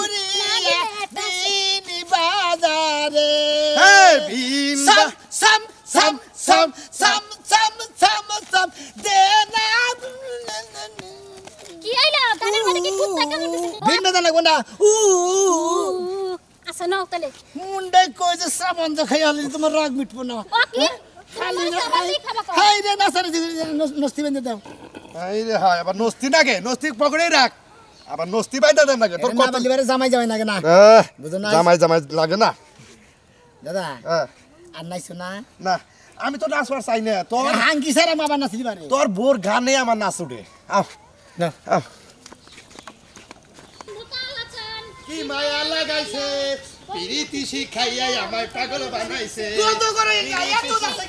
[SPEAKER 3] দিনী বাজারে
[SPEAKER 1] এই ভিন্দা
[SPEAKER 3] সাম সাম সাম সাম সাম সাম সাম দেনা
[SPEAKER 5] কি হইলো গানের মধ্যে কি কুত্তা কামড় দিছে
[SPEAKER 3] ভিন্ন জানা কোনটা
[SPEAKER 5] আচ্ছা নাও তাহলে
[SPEAKER 3] মুন্ডে কই যে শ্রাবণ খাই হলে তোমার রাগ মিটবো না
[SPEAKER 5] ও কি
[SPEAKER 3] খালি
[SPEAKER 5] খালি খাবা কও
[SPEAKER 3] হাই রে নাসারে নস্তি বেঁধে দাও
[SPEAKER 1] এই রে হায় আবার নস্তি নাগে নস্তি পকড়েই রাখ আবার নস্তি বাইদা দেন নাগে তোর কত
[SPEAKER 3] বালিবারে জামাই জামাই নাগে না বুঝো না
[SPEAKER 1] জামাই জামাই লাগে না
[SPEAKER 3] দাদা
[SPEAKER 1] হ্যাঁ
[SPEAKER 3] আর নাইছো না
[SPEAKER 1] না আমি তো নাচবার চাই না তোর
[SPEAKER 3] হাঙ্কি সারা মাবা নাচলি পারে
[SPEAKER 1] তোর বোর গানে আমার নাচ উঠে আও
[SPEAKER 3] না
[SPEAKER 1] আও
[SPEAKER 5] লুকাল আছেন
[SPEAKER 1] কি মায়া লাগাইছে পিরিতি শিখাইয়া আমায় পাগল বানাইছে
[SPEAKER 3] কত করে গায়া তো নাচে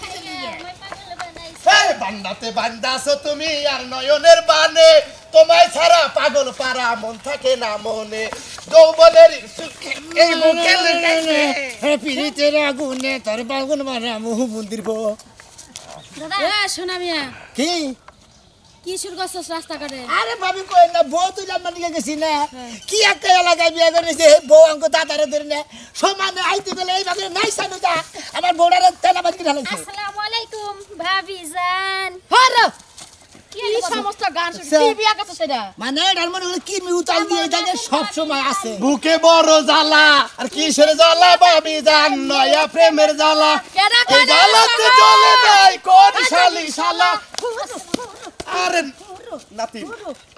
[SPEAKER 5] মই পাগল বানাইছি
[SPEAKER 1] এই বান্দাতে বান্দাছো তুমি আর নয়নের বানে তোমায় ছাড়া পাগল পারা মন থাকে না মনে যৌবনের সুখে এই বুকে লেগেছে
[SPEAKER 3] হে পিরিতের আগুনে তোর বাগুন মারা মুহ মন্দির বো
[SPEAKER 5] দাদা
[SPEAKER 2] এ সোনা মিয়া
[SPEAKER 3] কি
[SPEAKER 2] কি শুরু করছস রাস্তাঘাটে
[SPEAKER 3] আরে ভাবি কই না বউ তুই লাম্বা নিয়ে গেছি না কি একটা এলাকায় বিয়ে করেছে বউ অঙ্ক দাদারে ধরে না সমানে আইতে গেলে এই ভাবে নাই সানু যা আমার বউড়ারে তেলা বাদ করে ঢালাইছে
[SPEAKER 5] আসসালামু আলাইকুম ভাবিজান
[SPEAKER 3] হ্যালো
[SPEAKER 5] কি
[SPEAKER 2] কি
[SPEAKER 5] হলো
[SPEAKER 2] সমস্ত গান শুনছি কি বিয়া করছস সেটা
[SPEAKER 3] মানে এটার মনে হলো কি মিউতাল দিয়ে থাকে সব সময় আছে
[SPEAKER 1] বুকে বড় জ্বালা আর কিসের জ্বালা ভাবি জান নয়া প্রেমের জ্বালা
[SPEAKER 2] কেডা
[SPEAKER 1] এই জ্বালাতে চলে নাই কোন শালি শালা আরে নাতি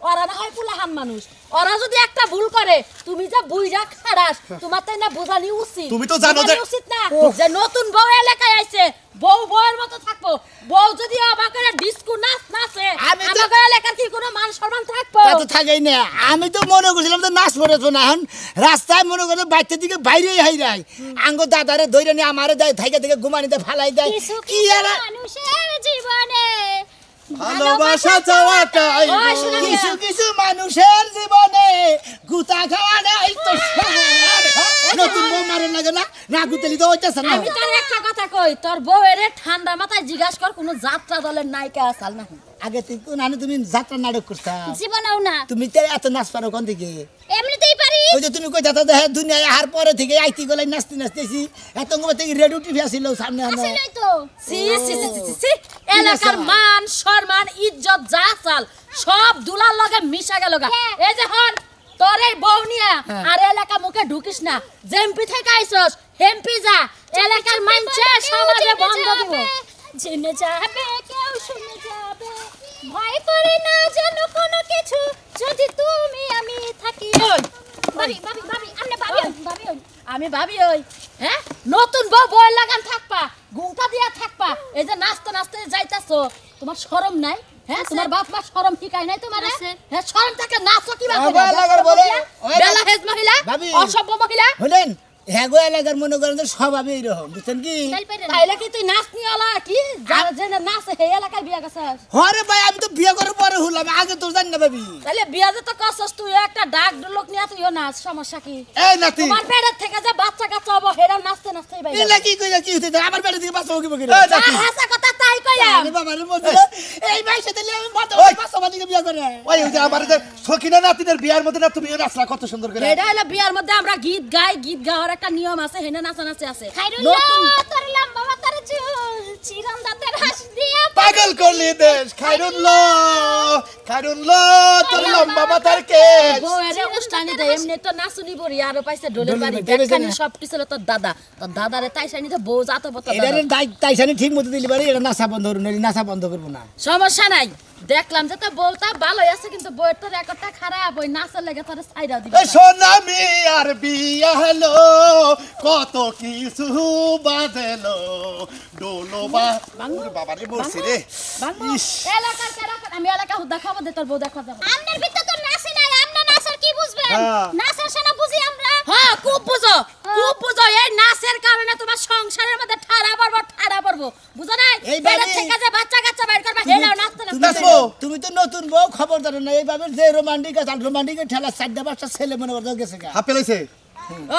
[SPEAKER 2] ওরা না হয় পুলাহান মানুষ ওরা যদি একটা ভুল করে তুমি যে বুইরা খাড়াস তোমার তাই না বোঝানি উচিত
[SPEAKER 1] তুমি তো জানো যে-
[SPEAKER 2] বোঝানি উচিত না যে নতুন বউ এলাকায় আইছে বউ বউয়ের মতো থাকবো বউ যদি আমাকে ডিস্কো নাচ নাচে
[SPEAKER 3] আমি তো-
[SPEAKER 2] আমাকে এলাকার কি কোনো মান সম্মান থাকবো
[SPEAKER 3] তা তো থাকেই না আমি তো মনে করছিলাম তো নাচ পড়েছো না এখন রাস্তায় মনে করে বাইরের দিকে বাইরেই হাইরাই আঙ্গ দাদারে ধরে নিয়ে আমারে দেয় থাইকে থেকে ঘুমানিতে ফালাই দেয়
[SPEAKER 5] কিছু
[SPEAKER 3] কি আর
[SPEAKER 5] মানুষের জীবনে
[SPEAKER 1] ভালোবাসা চাওয়াটাই
[SPEAKER 2] ওই শোনো মিয়া।
[SPEAKER 3] কিছু কিছু মানুষের জীবনে গুতা খাওয়া নাই তো নতুন বউ মারে লাগে না না গুতালি তো হইতেছে না
[SPEAKER 2] আমি তোর একটা কথা কই তোর বউয়ের ঠান্ডা মাথায় জিজ্ঞাসা কর কোনো যাত্রা দলের নায়িকা আসাল না
[SPEAKER 3] আগে নানি তুমি যাত্রা নাটক করতা
[SPEAKER 5] জীবনেও না
[SPEAKER 3] তুমি তো এত নাচ পারো কোন থেকে
[SPEAKER 5] এমনিতেই পারি
[SPEAKER 3] ওই যে তুমি কই যাতা দেখে দুনিয়ায় আহার পরে থেকে আইতি গলাই নাচতে নাচতেছি এত সময় থেকে রেডিও টিভি আসিল সামনে আনো
[SPEAKER 5] আসলেই তো
[SPEAKER 2] সি সি সি সি সি এলাকার মান সম্মান ইজ্জত যা চাল সব দুলার লগে মিশা গেল গা এই যে হন তোর এই বউ নিয়া আর এলাকা মুখে ঢুকিস না জেমপি থেকে আইছস হেমপি যা এলাকার মানছে সমাজে বন্ধ দিব
[SPEAKER 5] জেনে যাবে কেউ শুনে যাবে ভয় করে না যেন কোনো কিছু যদি তুমি আমি থাকি
[SPEAKER 2] ওই,
[SPEAKER 5] ভাবি ভাবি ভাবি আমনে ভাবি ভাবি
[SPEAKER 2] আমি ভাবি ওই হ্যাঁ নতুন বউ বই লাগান থাকবা ঘুমটা দিয়া থাকবা এই যে নাচতে নাচতে যাইতাছো তোমার শরম নাই হ্যাঁ তোমার বাপ মা শরম ঠিকাই নাই তোমার হ্যাঁ শরম থাকে নাচো কি বাবা বেলা হেজ মহিলা অসভ্য মহিলা
[SPEAKER 3] হলেন হ্যাগো এলাকার মনে করেন যে স্বভাবে এরকম বুঝছেন কি
[SPEAKER 2] তাইলে কি তুই নাচ নিয়ে আলা কি যারা যে নাচে সেই এলাকায় বিয়া গেছে
[SPEAKER 3] হরে ভাই আমি তো বিয়ে করার পরে হলাম আগে তো জানি না ভাবি
[SPEAKER 2] তাইলে বিয়া যে তো কসস তুই একটা ডাক লোক নিয়ে তুইও নাচ সমস্যা কি
[SPEAKER 1] এই নাতি
[SPEAKER 2] তোমার পেটের থেকে যে বাচ্চা কাচ্চা হবো হেরা নাচতে নাচতে ভাই
[SPEAKER 3] এলা কি কইলা কি হইতে আমার পেটে থেকে বাঁচাবো কি বকি
[SPEAKER 1] এই নাতি
[SPEAKER 2] হাসা কথা তাই কইলাম
[SPEAKER 3] আরে বাবা রে বলছিল এই ভাই সাথে আমি মাথা বাঁচাবো দিকে বিয়ে করে
[SPEAKER 1] ওই যে আমার যে সখিনা নাতিদের বিয়ার মধ্যে না তুমি নাচলা কত সুন্দর করে
[SPEAKER 2] এটা হলো বিয়ার মধ্যে আমরা গীত গাই গীত গাওয়ার একটা নিয়ম আছে হেনে নাচা নাচে আছে
[SPEAKER 5] খাইরুল্লাহ তোর লম্বা মাথার চুল চিরন দাঁতের হাস দিয়া
[SPEAKER 1] পাগল করলি দেশ খাইরুল্লাহ তোর লম্বা মাথার কেশ
[SPEAKER 2] বউ এর উস্তানি দেয় এমনি তো নাচুনি বড়ি আর পাইছে ঢোলের বাড়ি দেখখানি সব কিছু তোর দাদারে তাইছানি তো বউ জাতো বত
[SPEAKER 3] এটারে তাইছানি ঠিক মতো দিলি পারে এটা নাচা বন্ধ করব না নাচা বন্ধ করব না
[SPEAKER 2] সমস্যা নাই দেখলাম যে তো বউটা ভালোই আছে কিন্তু বউয়ের তো রেকর্ডটা খারাপ ওই নাচের লেগে তোর সাইডা দিবে
[SPEAKER 1] এই সোনামি আর বিয়া হলো কত কিছু বাজলো ডোলো বাবা রে বলছি রে
[SPEAKER 2] এলাকার আমি এলাকা হুদা খাবো দে তোর বউ দেখা যাবে
[SPEAKER 5] আমনের ভিতর তো নাচে নাই আমনা নাচার কি বুঝবেন
[SPEAKER 1] হ্যাঁ।
[SPEAKER 5] নাচার সেনা বুঝি আমরা
[SPEAKER 2] হ্যাঁ খুব বুঝো এই নাচের কারণে তোমার সংসারের মধ্যে ঠাড়া পড়বো বুঝো নাই
[SPEAKER 3] এই
[SPEAKER 2] পেটের
[SPEAKER 3] বাড়ি-
[SPEAKER 2] থেকে যে বাচ্চা কাচ্চা বাইর করবা হেলাও নাচতে নাচতে
[SPEAKER 1] নাচবো।
[SPEAKER 3] তুমি তো নতুন বউ খবর জানো না এইভাবে যে রোমান্টিক আছে রোমান্টিকের ঠেলা 4টা 5টা ছেলে মনে করতে গেছে গা
[SPEAKER 1] হাপে লইছে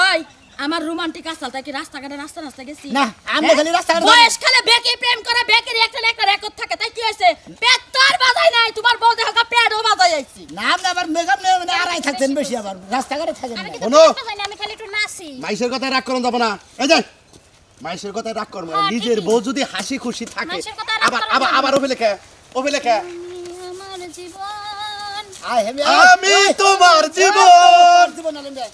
[SPEAKER 2] ওই আমার রোমান্টিক আসল তাই কি রাস্তাঘাটে নাচতে নাচতে গেছি
[SPEAKER 3] না আমরা খালি রাস্তাঘাটে
[SPEAKER 2] বয়স খালে বেকি প্রেম করে বেকের একটা রেকর্ড থাকে তাই কি হয়েছে পেট তো আর বাজাই নাই তোমার বউ দেখো পেটও বাজাই আইছি
[SPEAKER 3] না আপনি আবার মেকআপ নেই মানে আড়াই থাকতেন বেশি আবার রাস্তাঘাটে থাকেন
[SPEAKER 5] আমি
[SPEAKER 3] না
[SPEAKER 5] কিন্তু
[SPEAKER 1] শোনো।
[SPEAKER 5] নাচতে জানি না, আমি খালি একটু নাচি
[SPEAKER 1] মাইশের কথা রাগ করুন যাব না এই যে মাইশের কথা রাগ করব না নিজের বউ যদি হাসি খুশি থাকে
[SPEAKER 5] মাইশের কথা রাগ
[SPEAKER 1] আবার
[SPEAKER 5] করা
[SPEAKER 1] আবার
[SPEAKER 5] যাবে না।
[SPEAKER 1] আবার ওবে লেখা
[SPEAKER 5] আমার জীবন
[SPEAKER 3] আই হেমি
[SPEAKER 1] আমি তোমার জীবন
[SPEAKER 3] জীবন আলেন দে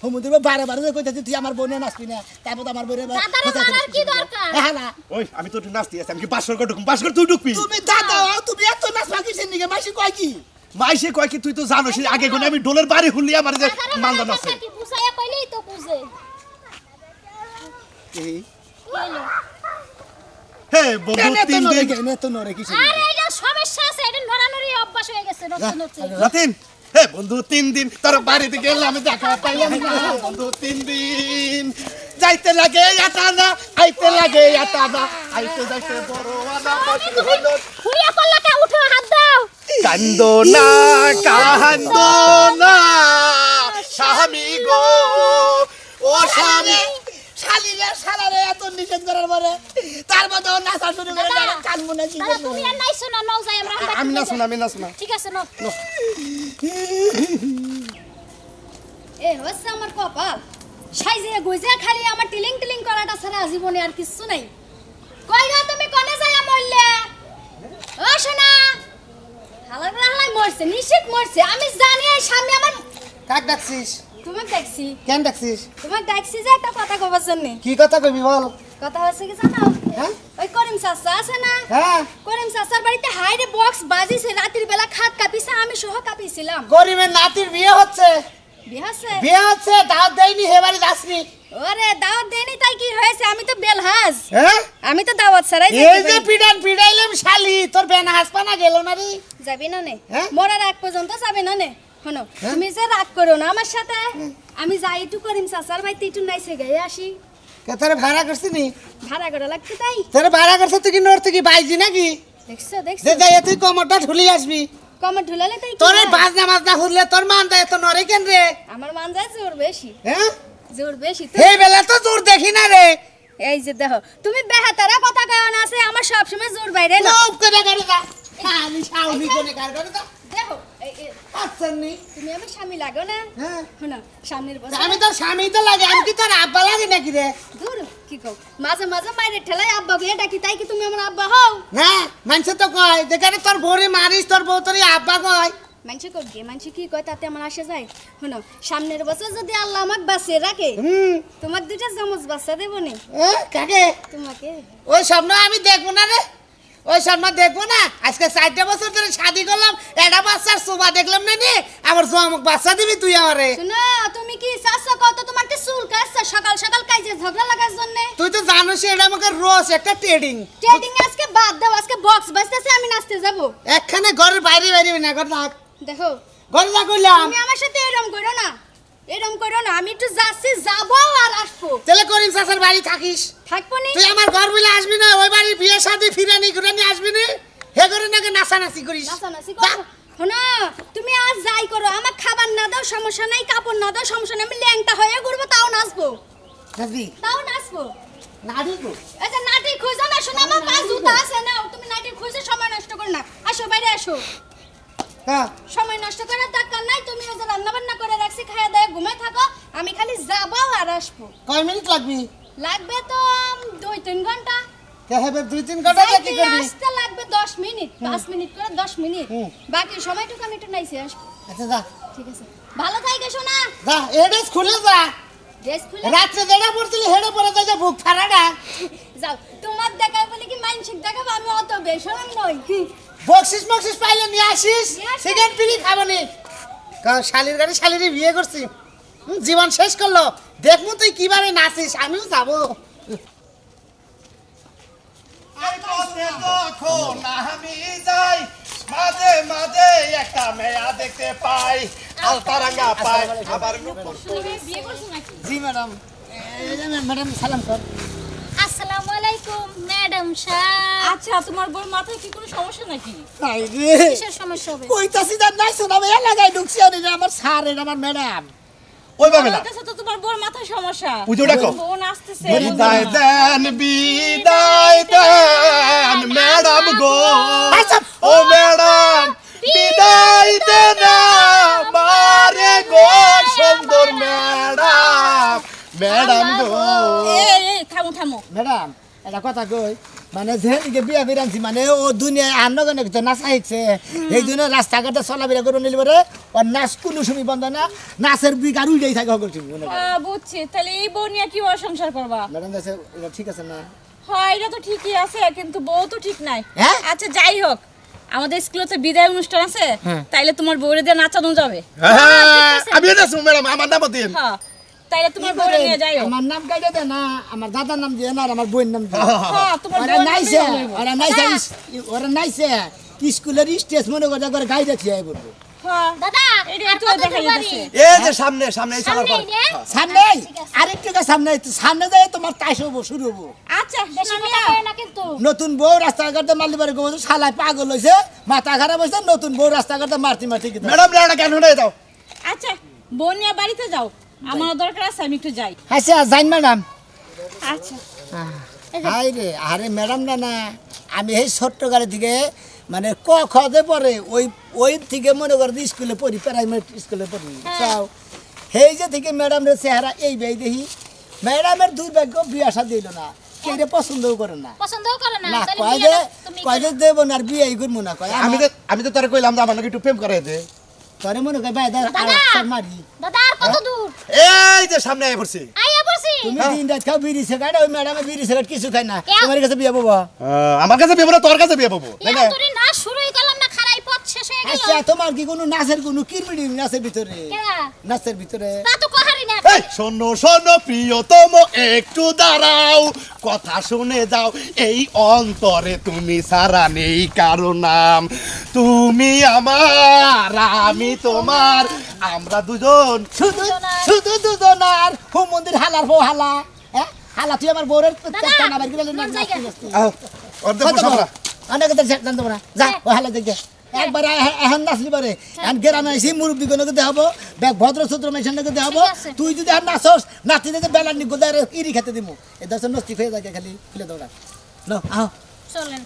[SPEAKER 3] হুমুদিব বারে বারে কইতাছি তুই আমার বোনে নাচবি না তারপর আমার বোনে
[SPEAKER 5] দাদারে মারার কি দরকার
[SPEAKER 3] হ্যাঁ না
[SPEAKER 1] ওই আমি তো একটু নাচতে আছি আমি কি বাসর করে ঢুকুম বাসর তুই ঢুকবি
[SPEAKER 3] তুমি দাদা তুমি এত নাচ বাকিছেন নিকে মাসি কয় কি
[SPEAKER 1] মাইশে কয় কি তুই তো জানোস আগে কোনে আমি ডোলের বাড়ি হুলি আমার যে মান্দা নাচে
[SPEAKER 5] কি বুঝাইয়া কইলেই তো বুঝে
[SPEAKER 1] এই,
[SPEAKER 5] কইলো
[SPEAKER 1] হে বন্ধু তিন দিন
[SPEAKER 3] কেনে তো নরে কিছু
[SPEAKER 5] আরে এটা সমস্যা আছে এটা নড়ানড়ি অভ্যাস হয়ে গেছে নড়তে নড়তে
[SPEAKER 1] রাতিন হে বন্ধু তিন দিন তোর বাড়িতে গেলাম দেখা পাইলাম না বন্ধু তিন দিন যাইতে লাগে আটানা আইতে লাগে আটানা আইতে যাইতে বড় আনা পাশে হলো
[SPEAKER 5] খুলিয়া কল্লাটা উঠো হাত দাও
[SPEAKER 1] কান্দো না স্বামী গো ও স্বামী
[SPEAKER 3] শালিরে শালারে এত নিষেধ করার পরে তার মধ্যে নাচা শুরু করে
[SPEAKER 5] দাদা,
[SPEAKER 3] কানবো না কি
[SPEAKER 5] দাদা তুমি আর নাইছো না নও যাই আমরা
[SPEAKER 1] আমি নাচনা
[SPEAKER 5] ঠিক আছে নও
[SPEAKER 2] এ হচ্ছে আমার কপাল সাইজে গুইজে খালি আমার টিলিং টিলিং করাটা ছাড়া জীবনে আর কিছু নাই কই গো তুমি কোনে যাইয়া মরলে ও সোনা হালাই মরছে নিশ্চিত মরছে আমি জানি এই সামনে আমার
[SPEAKER 3] কাক ডাকছিস
[SPEAKER 2] তোমাকে দেখছি
[SPEAKER 3] কেন ডাকছিস
[SPEAKER 2] তোমাকে দেখছি যে একটা কথা কবার জন্য
[SPEAKER 3] কি কথা কবি বল
[SPEAKER 2] কথা হচ্ছে কি জানো
[SPEAKER 3] হ্যাঁ
[SPEAKER 2] ওই করিম চাচা আছে না
[SPEAKER 3] হ্যাঁ
[SPEAKER 2] করিম চাচার বাড়িতে হাইরে বক্স বাজিছে রাতের বেলা খাট কাঁপিছে আমি সহ কাঁপিছিলাম
[SPEAKER 3] গরিবের নাতির বিয়ে হচ্ছে
[SPEAKER 2] বিহাছে
[SPEAKER 3] দাওয়াত দেয়নি হে বাড়ি যাসনি
[SPEAKER 2] ওরে দাওয়াত দেনি তাই কি হয়েছে আমি তো বেলহাজ
[SPEAKER 3] হ্যাঁ
[SPEAKER 2] আমি তো দাওয়াত ছাড়াই
[SPEAKER 3] এই যে পিডাইলাম শালি তোর বেন হাসপানা গেল না রে
[SPEAKER 2] যাবি না নে
[SPEAKER 3] হ্যাঁ?
[SPEAKER 2] মরার আগ পর্যন্ত যাবি না নে শোনো তুমি যে রাগ করো না আমার সাথে আমি যাই একটু করিম চাচার বাড়িতে একটু নাইছে গায়ে আসি
[SPEAKER 3] তোরে ভাড়া করছিনি
[SPEAKER 2] ভাড়া করে লাগতে তাই
[SPEAKER 3] তোরে ভাড়া করছ তুই কি নড়তে কি বাইজি নাকি
[SPEAKER 2] দেখছো
[SPEAKER 3] যে যাই তুই কমরটা ঢুলি আসবি
[SPEAKER 2] কমর ঢুলালে তাই কি
[SPEAKER 3] তোর এই
[SPEAKER 2] হয়?
[SPEAKER 3] বাজনা হুরলে তোর মান দেয় তো নরে কেন রে
[SPEAKER 2] আমার মান যায় জোর বেশি
[SPEAKER 3] হ্যাঁ
[SPEAKER 2] জোর বেশি তো
[SPEAKER 3] এই বেলা তো জোর দেখি না রে
[SPEAKER 2] এই যে দেখো তুমি বেহাতারা কথা কয় না আছে আমার সব সময় জোর বাইরে না
[SPEAKER 3] লোভ করে গাড়ি দা খালি শাউনি কোনে কার করে দা
[SPEAKER 2] দেখো
[SPEAKER 3] আচ্ছা নি
[SPEAKER 2] তুমি আমার স্বামী লাগো না
[SPEAKER 3] হ্যাঁ
[SPEAKER 2] শোনো সামনের বছর
[SPEAKER 3] আমি তোর স্বামী তো লাগে আমি কি তোর আব্বা লাগে নাকি রে
[SPEAKER 2] দূর কি কও মাঝে মাঝে মায়ের ঠেলায় আব্বা বিয়ে ডাকি তাই কি তুমি আমার আব্বা হও
[SPEAKER 3] না মানুষ তো কয় যেখানে তোর বউরে মারিস তোর বউ তোর আব্বা কয়
[SPEAKER 2] মানুষ কই মানুষ কি কয় তাতে আমার আসে যায় শোনো সামনের বছর যদি আল্লাহ আমাকে বাঁচিয়ে রাখে তোমাকে দুইটা জমজ বাচ্চা দেবো নে
[SPEAKER 3] কাকে
[SPEAKER 2] তোমাকে
[SPEAKER 3] ওই স্বপ্ন আমি দেখবো না রে ওই শর্মা দেখবো না আজকে 4টা বছর ধরে শাদি করলাম এটা বাচ্চার শোভা দেখলাম না নি আমার জমক বাচ্চা দিবি তুই আমারে
[SPEAKER 5] শুনো তুমি কি চাচ্ছো কত তোমার কি চুল কাটছে সকাল সকাল কাজে ঝগড়া লাগার জন্য
[SPEAKER 3] তুই তো জানোস এটা আমাকে রোজ একটা ট্রেডিং
[SPEAKER 5] ট্রেডিং আজকে বাদ দাও আজকে বক্স বাজতেছে আমি নাচতে যাব
[SPEAKER 3] একখানে ঘরের বাইরে বাইরে না ঘর থাক
[SPEAKER 5] দেখো
[SPEAKER 3] ঘর না কইলাম
[SPEAKER 5] তুমি আমার সাথে এরকম করো না আমি একটু যাচ্ছি যাবো আর আসবো
[SPEAKER 3] তাহলে করিম চাচার বাড়ি থাকিস
[SPEAKER 5] থাকবো নি
[SPEAKER 3] তুই আমার ঘর বলে আসবি না ওই বাড়ি বিয়ে শাদি ফিরানি ঘুরানি আসবি না হে করে নাকি নাচানাচি করিস
[SPEAKER 5] নাচানাচি করো শোনো তুমি আজ যাই করো আমার খাবার না দাও সমস্যা নাই কাপড় না দাও সমস্যা নাই আমি ল্যাংটা হয়ে ঘুরবো তাও নাচবো
[SPEAKER 3] নাড়ি গো
[SPEAKER 5] এই যে নাটি খুঁজো না শোনো আমার পাঁচ জুতা আছে না তুমি নাটি খুঁজে সময় নষ্ট করো না আসো বাইরে আসো
[SPEAKER 3] হ্যাঁ
[SPEAKER 5] সময় নষ্ট করার দরকার নাই তুমি ওই যে রান্না বান্না করে রাখছি খাইয়া দাও ঘুমাই থাকো আমি খালি যাবো আর আসবো
[SPEAKER 3] কয় মিনিট লাগবি
[SPEAKER 5] লাগবে তো 2-3 ঘন্টা
[SPEAKER 3] কে হবে 2-3 ঘন্টা কি করবি
[SPEAKER 5] আসতে লাগবে 10 মিনিট 5 মিনিট করে 10 মিনিট বাকি সময়টুকু আমি একটু নাইছি আসবো
[SPEAKER 3] আচ্ছা যা
[SPEAKER 5] ঠিক আছে ভালো থাইকে শোনা
[SPEAKER 3] যা এডেস খুলে যা
[SPEAKER 5] ড্রেস খুলে
[SPEAKER 3] রাত্রে যেটা পড়ছিলি হেডে পড়ে তো যে বুক ফাড়াটা
[SPEAKER 5] যাও তোমার দেখাই বলে কি মানসিক দেখাবো আমি অত বেশরম নই
[SPEAKER 3] বক্সিস মক্সিস পাইলে নিয়ে আসিস
[SPEAKER 5] নিয়ে আসবো।
[SPEAKER 3] সেকেন্ড ফ্রি খাবনি কারণ শালির গাড়ি শালিরে বিয়ে করছি জীবন শেষ করলো দেখমু তুই কিভাবে নাচিস আমিও যাবো
[SPEAKER 1] এই পথে যখন আমি যাই মাঝে মাঝে একটা মেয়া দেখতে পাই আলতারাঙ্গা পাই আবার নুপুর
[SPEAKER 4] তুমি বিয়ে করছো নাকি
[SPEAKER 3] জি ম্যাডাম ম্যাডাম সালাম কর
[SPEAKER 5] আসসালামু আলাইকুম ম্যাডাম সাহেব
[SPEAKER 4] আচ্ছা তোমার বউর মাথায় কি কোনো সমস্যা নাকি
[SPEAKER 3] নাই রে
[SPEAKER 5] কিসের সমস্যা হবে
[SPEAKER 3] কইতাছি না নাই শোনাবে এলাকায় ঢুকছি আর এটা আমার স্যার এটা আমার ম্যাডাম
[SPEAKER 1] ওই ভাবে না
[SPEAKER 4] আমার কাছে তো তোমার বউর মাথায় সমস্যা
[SPEAKER 1] পুজো ডাকো
[SPEAKER 4] বউ নাচতেছে
[SPEAKER 1] বিদায় দেন ম্যাডাম গো ও ম্যাডাম বিদায় দেন মারে গো সুন্দর ম্যাডাম গো
[SPEAKER 4] এই থামো থামো
[SPEAKER 3] ম্যাডাম এটা কথা কই মানে যেদিকে বিয়া বিরানছি মানে ও দুনিয়ায় আন্নগণে তো নাচা শিখছে এই জন্য রাস্তাঘাটে চলাফেরা করে নিলে পরে ওর নাচ কোনো সময় বন্ধ না নাচের বিকার উইটাই থাকে সকল সময়
[SPEAKER 4] বুঝছি তাহলে এই বউ নিয়ে কি সংসার করবা
[SPEAKER 3] ম্যাডাম কাছে এটা ঠিক আছে না
[SPEAKER 4] হয় এটা তো ঠিকই আছে কিন্তু বউ তো ঠিক নাই
[SPEAKER 3] হ্যাঁ?
[SPEAKER 4] আচ্ছা যাই হোক আমাদের স্কুলে তো বিদায় অনুষ্ঠান আছে তাইলে তোমার বউরে দিয়ে নাচানো যাবে
[SPEAKER 1] হ্যাঁ আমি এটা শুন ম্যাডাম আমার নাম দিন
[SPEAKER 4] হ্যাঁ তাইলে তোমার বউরে নিয়ে যাইও
[SPEAKER 3] আমার নাম কাইটা দে না আমার দাদার নাম দিয়ে না আর আমার বইয়ের নাম দিয়ে
[SPEAKER 4] হ্যাঁ তোমার
[SPEAKER 3] ওরা
[SPEAKER 4] বউর
[SPEAKER 3] নাইছে
[SPEAKER 4] নামে বলবো।
[SPEAKER 3] ওরা নাইছে স্কুলের স্টেজ মনে করে করে গাইডে খেয়ে বলবো
[SPEAKER 4] হ্যাঁ
[SPEAKER 5] দাদা
[SPEAKER 4] এটা তো দেখা যাচ্ছে
[SPEAKER 1] এই যে সামনে সামনে এই চলার পর
[SPEAKER 3] সামনে আরেকটু সামনে সামনে যায় তোমার তাইশ হবো শুরু হবো
[SPEAKER 4] আচ্ছা
[SPEAKER 5] বেশি
[SPEAKER 4] সামিয়া,
[SPEAKER 5] কথা কয় না কিন্তু
[SPEAKER 3] নতুন বউ রাস্তাঘাটে মারলি পারে গো শালায় পাগল হইছে মাথা খারাপ হইছে নতুন বউ রাস্তাঘাটে মারতি কিন্তু
[SPEAKER 1] ম্যাডাম লেড়া কেন হয়ে যাও
[SPEAKER 4] আচ্ছা বউ নিয়ে বাড়িতে যাও আমার দরকার আছে আমি একটু যাই
[SPEAKER 3] আচ্ছা জান ম্যাডাম
[SPEAKER 4] আচ্ছা
[SPEAKER 3] হাই রে আরে ম্যাডাম না না আমি এই ছোট্ট গাড়ি থেকে মানে ক খদে পরে ওই থেকে মনে কর স্কুলে পড়ি প্রাইমারি স্কুলে পড়ি চাও সেই যে থেকে ম্যাডামের চেহারা এই বেই দেখি ম্যাডামের দুর্ভাগ্য বিয়ে আসা দিল না কেউ পছন্দও করে না
[SPEAKER 5] পছন্দও করে না
[SPEAKER 3] না
[SPEAKER 5] তাহলে
[SPEAKER 3] কয় যে
[SPEAKER 5] বিয়েটা তুমি
[SPEAKER 3] কয় যে দেবো না আর বিয়ে করবো না কয়
[SPEAKER 1] আমি তো তোরে কইলাম যে আমার নাকি একটু প্রেম করে দে
[SPEAKER 3] তোরে মনে কয় ভাই মারি
[SPEAKER 5] দাদা আর কত দূর
[SPEAKER 1] এই যে সামনে আয় পড়ছি
[SPEAKER 5] আইয়া বসি
[SPEAKER 3] তুমি দিন রাত খাও বিড়ি সিগারেট ওই ম্যাডামের বিড়ি সিগারেট কিছু খাই না তোমার কাছে বিয়ে পাবো
[SPEAKER 1] আমার কাছে বিয়ে না তোর কাছে বিয়ে পাবো তাই না
[SPEAKER 5] তোরে না শুরুই করলাম না খারাই পথ শেষ হয়ে গেল
[SPEAKER 3] আচ্ছা তোমার কি কোনো নাচের কোনো কিরমিডি নাচের ভিতরে
[SPEAKER 5] কেডা
[SPEAKER 3] নাচের ভিতরে
[SPEAKER 5] তা তো কহারি না
[SPEAKER 1] এই শোনো শোনো প্রিয়তম একটু দাঁড়াও কথা শুনে যাও এই অন্তরে তুমি সারা নেই কারো নাম তুমি আমার আমি তোমার আমরা দুজন
[SPEAKER 3] শুধু শুধু দুজনার হুম মন্দির হালার বউ হালা হ্যাঁ হালা তুই আমার বউরের চেষ্টা না বাইরে গেলে না
[SPEAKER 1] অর্ধেক বসাবরা
[SPEAKER 3] অনেক জানতে পারা যা ও হালা দেখে একবার এখন নাচলি পারে এখন গ্রামে এসে মুরব্বী গণকে দেখাবো ভদ্র সূত্র মেশানকে দেখাবো
[SPEAKER 5] ঠিক আছে।
[SPEAKER 3] তুই যদি আর নাচস নাচতে যেতে বেলার নিগো দেয় ইরি খেতে দিব এ দর্শন নষ্টি হয়ে যায় খালি খুলে দৌড়া নো আহ
[SPEAKER 5] চলেন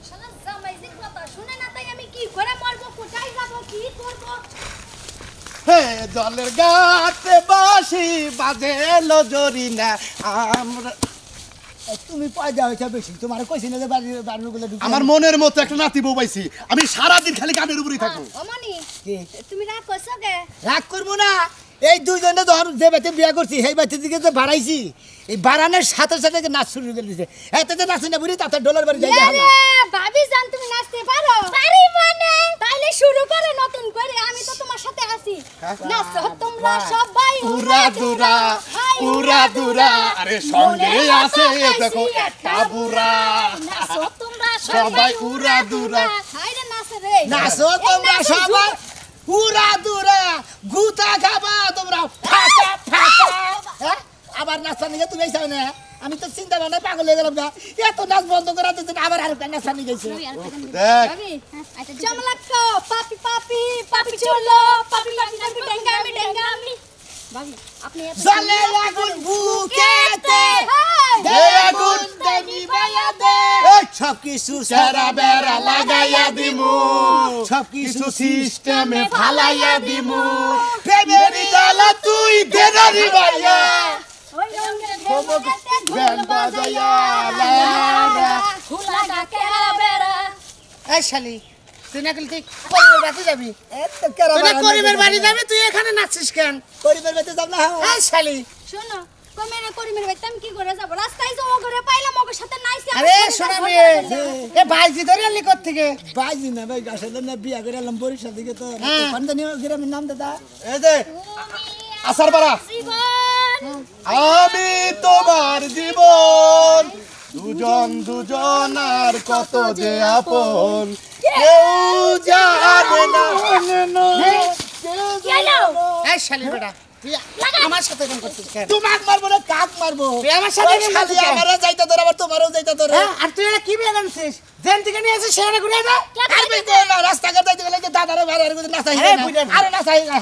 [SPEAKER 5] শালা জামাই যে কথা শুনে না তাই আমি কি করে মরবো কোথায় যাব কি করব
[SPEAKER 1] হে জলের গাতে বাসি বাজে লজরি না আমরা
[SPEAKER 3] তুমি পয়দা হয়েছে বেশি তোমার কইছি না যে বাড়ির গুলো
[SPEAKER 1] আমার মনের মতো একটা নাতি বউ পাইছি আমি সারাদিন খালি গানের উপরেই থাকবো
[SPEAKER 5] অমনি
[SPEAKER 3] কি?
[SPEAKER 5] তুমি রাগ করছো কে
[SPEAKER 3] রাগ করবো না এই দুইজনে যখন যে বাড়িতে বিয়া করছি সেই বাড়িতে দিকে যে বাড়াইছি এই বাড়ানোর সাথে সাথে নাচ শুরু করে দিয়েছে এতে যে নাচি না বুঝি তাতে ডলার বাড়ি যাই
[SPEAKER 5] ভাবি জান তুমি নাচতে পারো পারি মানে তাইলে শুরু করে নতুন করে আমি তো তোমার সাথে আছি নাচো তোমরা সবাই
[SPEAKER 1] উরা দুরা উরা দুরা আরে সঙ্গে আছে দেখো একটা বুড়া
[SPEAKER 2] নাচো তোমরা
[SPEAKER 1] সবাই উরা দুরা
[SPEAKER 5] হাইরে নাচে রে
[SPEAKER 3] নাচো তোমরা সবাই উরা দুরা গুতা খাবা তোমরা ফাটা ফাটা আবার নাচা নিয়ে তুমি চাও না আমি তো চিন্তা ভাবনা পাগল হয়ে গেলাম না এত নাচ বন্ধ করে দিতে আবার আরেকটা নাচা নিয়ে গেছে
[SPEAKER 1] দেখ
[SPEAKER 5] ভাবি জমলাক্কো পাপি পাপি পাপি চলো পাপি পাপি পাপি ডেঙ্গামি ডেঙ্গামি ভাবি আপনি
[SPEAKER 3] জলে আগুন বুকেতে দে আগুন দেনি বায়াদে সব কিছু সারা বেড়া লাগাইয়া দিমু সব কিছু সিস্টেমে ফালাইয়া দিমু প্রেমের জ্বালা তুই দেনারি ভাইয়া
[SPEAKER 5] ওই রঙের
[SPEAKER 3] ব্যান্ড বাজাইয়া
[SPEAKER 5] হুলা ডাকেরা বেরা
[SPEAKER 3] এই শালি তুই না তুই পরিবার বাড়িতে যাবি তুই না পরিবার বাড়ি যাবি তুই এখানে নাচছিস কেন পরিবার বাড়িতে যাব না এই শালি
[SPEAKER 5] শোনো কমেরে করিমের বাইতে আমি কি করে যাব রাস্তায় যাও করে পাইলাম ওর সাথে নাইছি
[SPEAKER 3] আরে শোনা মেয়ে এ বাইজি ধরে আনলি কোথা থেকে বাইজি না ভাই গাছলে না বিয়া করে এলাম বরিশাল থেকে তো পান্দানি গ্রামের নাম দাদা
[SPEAKER 1] এই যে আসার পারা
[SPEAKER 5] জীবন
[SPEAKER 1] আমি তোমার জীবন দুজন দুজনার কত যে আপন কেউ জানে না
[SPEAKER 3] এই শালি বেটা তুই আমার সাথে কেন করছিস কেন তোমাক মারবো না কাক মারবো তুই আমার সাথে কেন করছিস আমারও যাইতা তোর আবার তোমারও যাইতা তোর আর তুই এটা কি বিয়ে করছিস যেন থেকে নিয়ে আসিস সেখানে ঘুরে যা আর বিয়ে কর না রাস্তা ঘাট যাইতে গেলে দাদারে ভাই আর কিছু নাচাই না আরে নাচাই না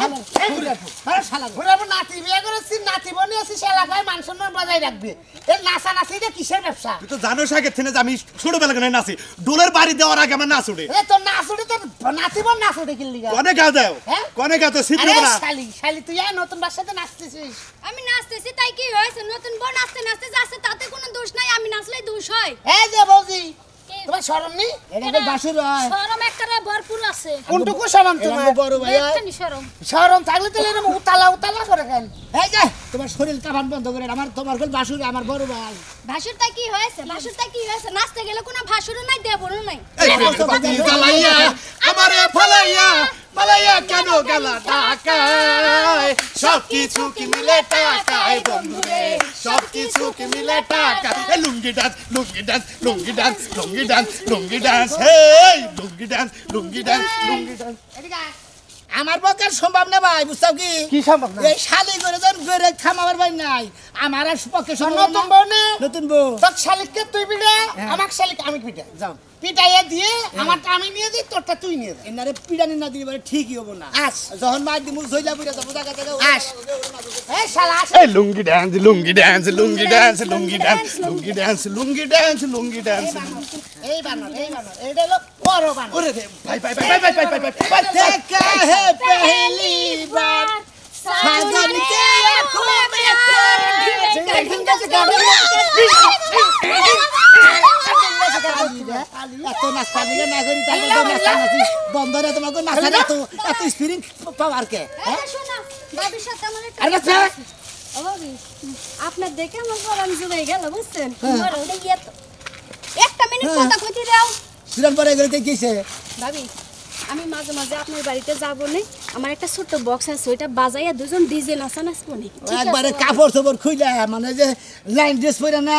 [SPEAKER 3] আরে শালা ঘুরাবো নাতি বিয়ে করেছিস নাতি বনি আছিস এলাকায় মান সম্মান বজায় রাখবে এই নাচা নাচিটা কিসের ব্যবসা
[SPEAKER 1] তুই তো জানোস আগে থেকে যে আমি ছোটবেলা কেন নাচি ডোলের বাড়ি দেওয়ার আগে আমার নাচ উঠে
[SPEAKER 3] এ তোর নাচ উঠে তোর নাতি বন নাচ উঠে কিনলি গা
[SPEAKER 1] কনে গাও দাও কনে গাও তো সিদ্ধ
[SPEAKER 3] আরে
[SPEAKER 1] না
[SPEAKER 3] শালি শালি তুই আর নতুন বাসাতে নাচতেছিস
[SPEAKER 5] আমি নাচতেছি তাই কি হয়েছে নতুন বউ নাচতে নাচতে যাচ্ছে তাতে কোনো দোষ নাই আমি নাচলেই দোষ হয়
[SPEAKER 3] এই যে বৌদি তোমার শরম নেই এটা তো বাসুর হয়
[SPEAKER 2] শরম একটারে ভরপুর আছে
[SPEAKER 3] কোনটুকু শরম তোমার বড় ভাইয়া
[SPEAKER 2] একটানি শরম
[SPEAKER 3] শরম থাকলে তো এরকম উতালা উতালা করে কেন এই যে তোমার শরীর কাফান বন্ধ করে আমার তোমার কোন বাসুর আমার বড় ভাই
[SPEAKER 5] ভাসুর তাই কি হয়েছে ভাসুর তাই কি হয়েছে নাচতে গেলে কোনো ভাসুরও নাই দেবরও নাই
[SPEAKER 1] এই বাতি জ্বালাইয়া আমারে ফালাইয়া মালাইয়া কেন গেলা টাকায় সব কিছু কি মিলে টাকায় বন্ধুরে সব কিছু কি মিলে টাকা এই লুঙ্গি ডান্স লুঙ্গি ডান্স লুঙ্গি ডান্স লুঙ্গি ডান্স লুঙ্গি ডান্স হেই লুঙ্গি ডান্স লুঙ্গি ডান্স লুঙ্গি ডান্স
[SPEAKER 3] আমার পক্ষে সম্ভব না ভাই বুঝছো কি
[SPEAKER 1] কি সম্ভব না
[SPEAKER 3] এই শালি করে যখন গরে থামাবার ভাই নাই আমার আর পক্ষে সম্ভব নতুন বউ না নতুন বউ তোর শালিককে তুই পিটা আমার শালিক আমি পিটা যাও পিটাইয়া দিয়ে আমারটা আমি নিয়ে দিই তোরটা তুই নিয়ে দে এনারে পিটানি না দিলে মানে ঠিকই হবে না আস যখন মার দিমু জইলা বুইরা যাবো জায়গা জায়গা আস এই শালা আস
[SPEAKER 1] এই লুঙ্গি ডান্স লুঙ্গি ডান্স লুঙ্গি ডান্স লুঙ্গি ডান্স লুঙ্গি ডান্স লুঙ্গি ডান্স লুঙ্গি ডান্স
[SPEAKER 3] এই বানর এইটা হলো বড় বানর
[SPEAKER 1] ওরে ভাই ভাই ভাই ভাই ভাই ভাই ভাই
[SPEAKER 3] देखा है पहली बार साजन के आंखों में এত নাস্তা নিয়ে না করি তাহলে তো নাস্তা নাচি বন্ধরে তোমাকে নাচা না তো এত স্পিরিং পাওয়ার কে
[SPEAKER 5] শোনা ভাবির সাথে আমার একটা
[SPEAKER 3] আরে বাচ্চা
[SPEAKER 5] ও ভাবি আপনার দেখে আমার পরান জুড়ে গেল বুঝছেন একটা মিনিট কথা কইতে দাও
[SPEAKER 3] সিরাম পরে গেলে গেছে
[SPEAKER 5] ভাবি আমি মাঝে মাঝে আপনার বাড়িতে যাবো না আমার একটা ছোট্ট বক্স আছে ওইটা বাজাইয়া দুজন ডিজে নাচা নাচবো না
[SPEAKER 3] একবারে কাপড় চোপড় খুইলা মানে যে লাইন ড্রেস পরে না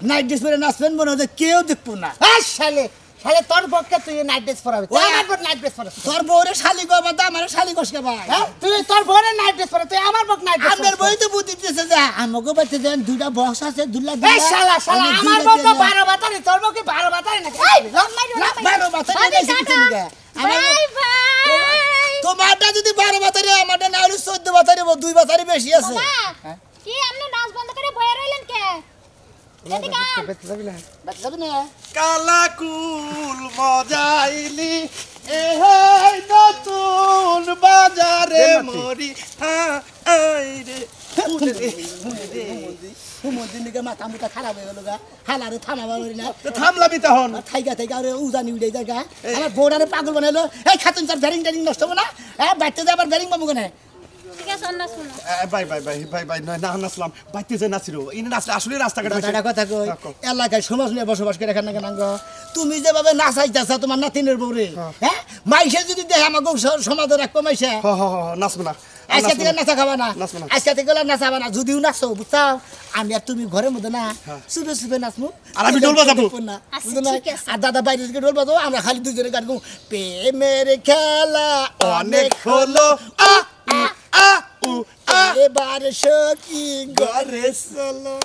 [SPEAKER 3] নাইট ড্রেস পরে নাচবেন মনে হয় কেউ দেখবো না শালে শালে তোর পক্ষে তুই নাইট ড্রেস পরাবি তুই আমার পর নাইট ড্রেস পরাবি তোর বউরে শালি গো বাদা আমার শালি কসকে ভাই তুই তোর বউরে নাইট ড্রেস পরা তুই আমার পক্ষ নাইট ড্রেস আমার বই তো বুদ্ধি দিতেছে যে আমাকে বাড়িতে দেন দুইটা বক্স আছে দুলা দুলা এই শালা শালা আমার বউ তো 12 বাতারি তোর বউ কি 12 বাতারি নাকি এই 12 বাতারি নাকি
[SPEAKER 5] বাই বাই
[SPEAKER 3] তোমারটা যদি 12 বাতারি আমারটা না হলে 14 বাতারি 2 বাতারি বেশি আছে
[SPEAKER 5] কি আপনি নাচ বন্ধ করে বয়ে রইলেন কে এদিকে
[SPEAKER 3] যাবি না
[SPEAKER 1] কালাকুল মজাইলি এই নতুন বাজারে মরি আই রে
[SPEAKER 3] হুমদিনকে মাথা মুটা খারাপ হয়ে গেল গা হালারে থামাবা পারি না
[SPEAKER 1] থামলাবি তখন
[SPEAKER 3] থাইকা থাইকা আরে উজানি উড়ে জায়গা আমার বউডারে পাগল বানাইলো এই খাতুন চার ব্যারিং ট্যারিং নষ্ট হবে না হ্যাঁ ব্যাটতে আবার ব্যারিং পাবো কেন
[SPEAKER 5] আছে অন্য শুনো
[SPEAKER 1] ভাই ভাই ভাই ভাই ভাই না নাচলাম বাইতে যে নাচিল ইনি নাচলে আসলে রাস্তাঘাট
[SPEAKER 3] দাদা কথা কই এলাকায় সমাজ নিয়ে বসবাস করে এখানে কেন তুমি যেভাবে নাচাইতেছ তোমার নাতিনের বউরে হ্যাঁ মাইসে যদি দেখে আমাকে সমাজের এক কমাইছে
[SPEAKER 1] নাচবো না
[SPEAKER 3] আজকে থেকে নাচা খাবা না আজকে থেকে নাচাবা না যদিও নাচো বুঝছাও আমি আর তুমি ঘরের মধ্যে না চুপে চুপে নাচবো
[SPEAKER 1] আর আমি ঢোল বাজাবো
[SPEAKER 3] আর দাদা বাইরে থেকে ঢোল বাজাবো আমরা খালি দুজনে গান গাবো প্রেমের খেলা
[SPEAKER 1] অনেক হলো
[SPEAKER 3] এবার সখী ঘরে চলো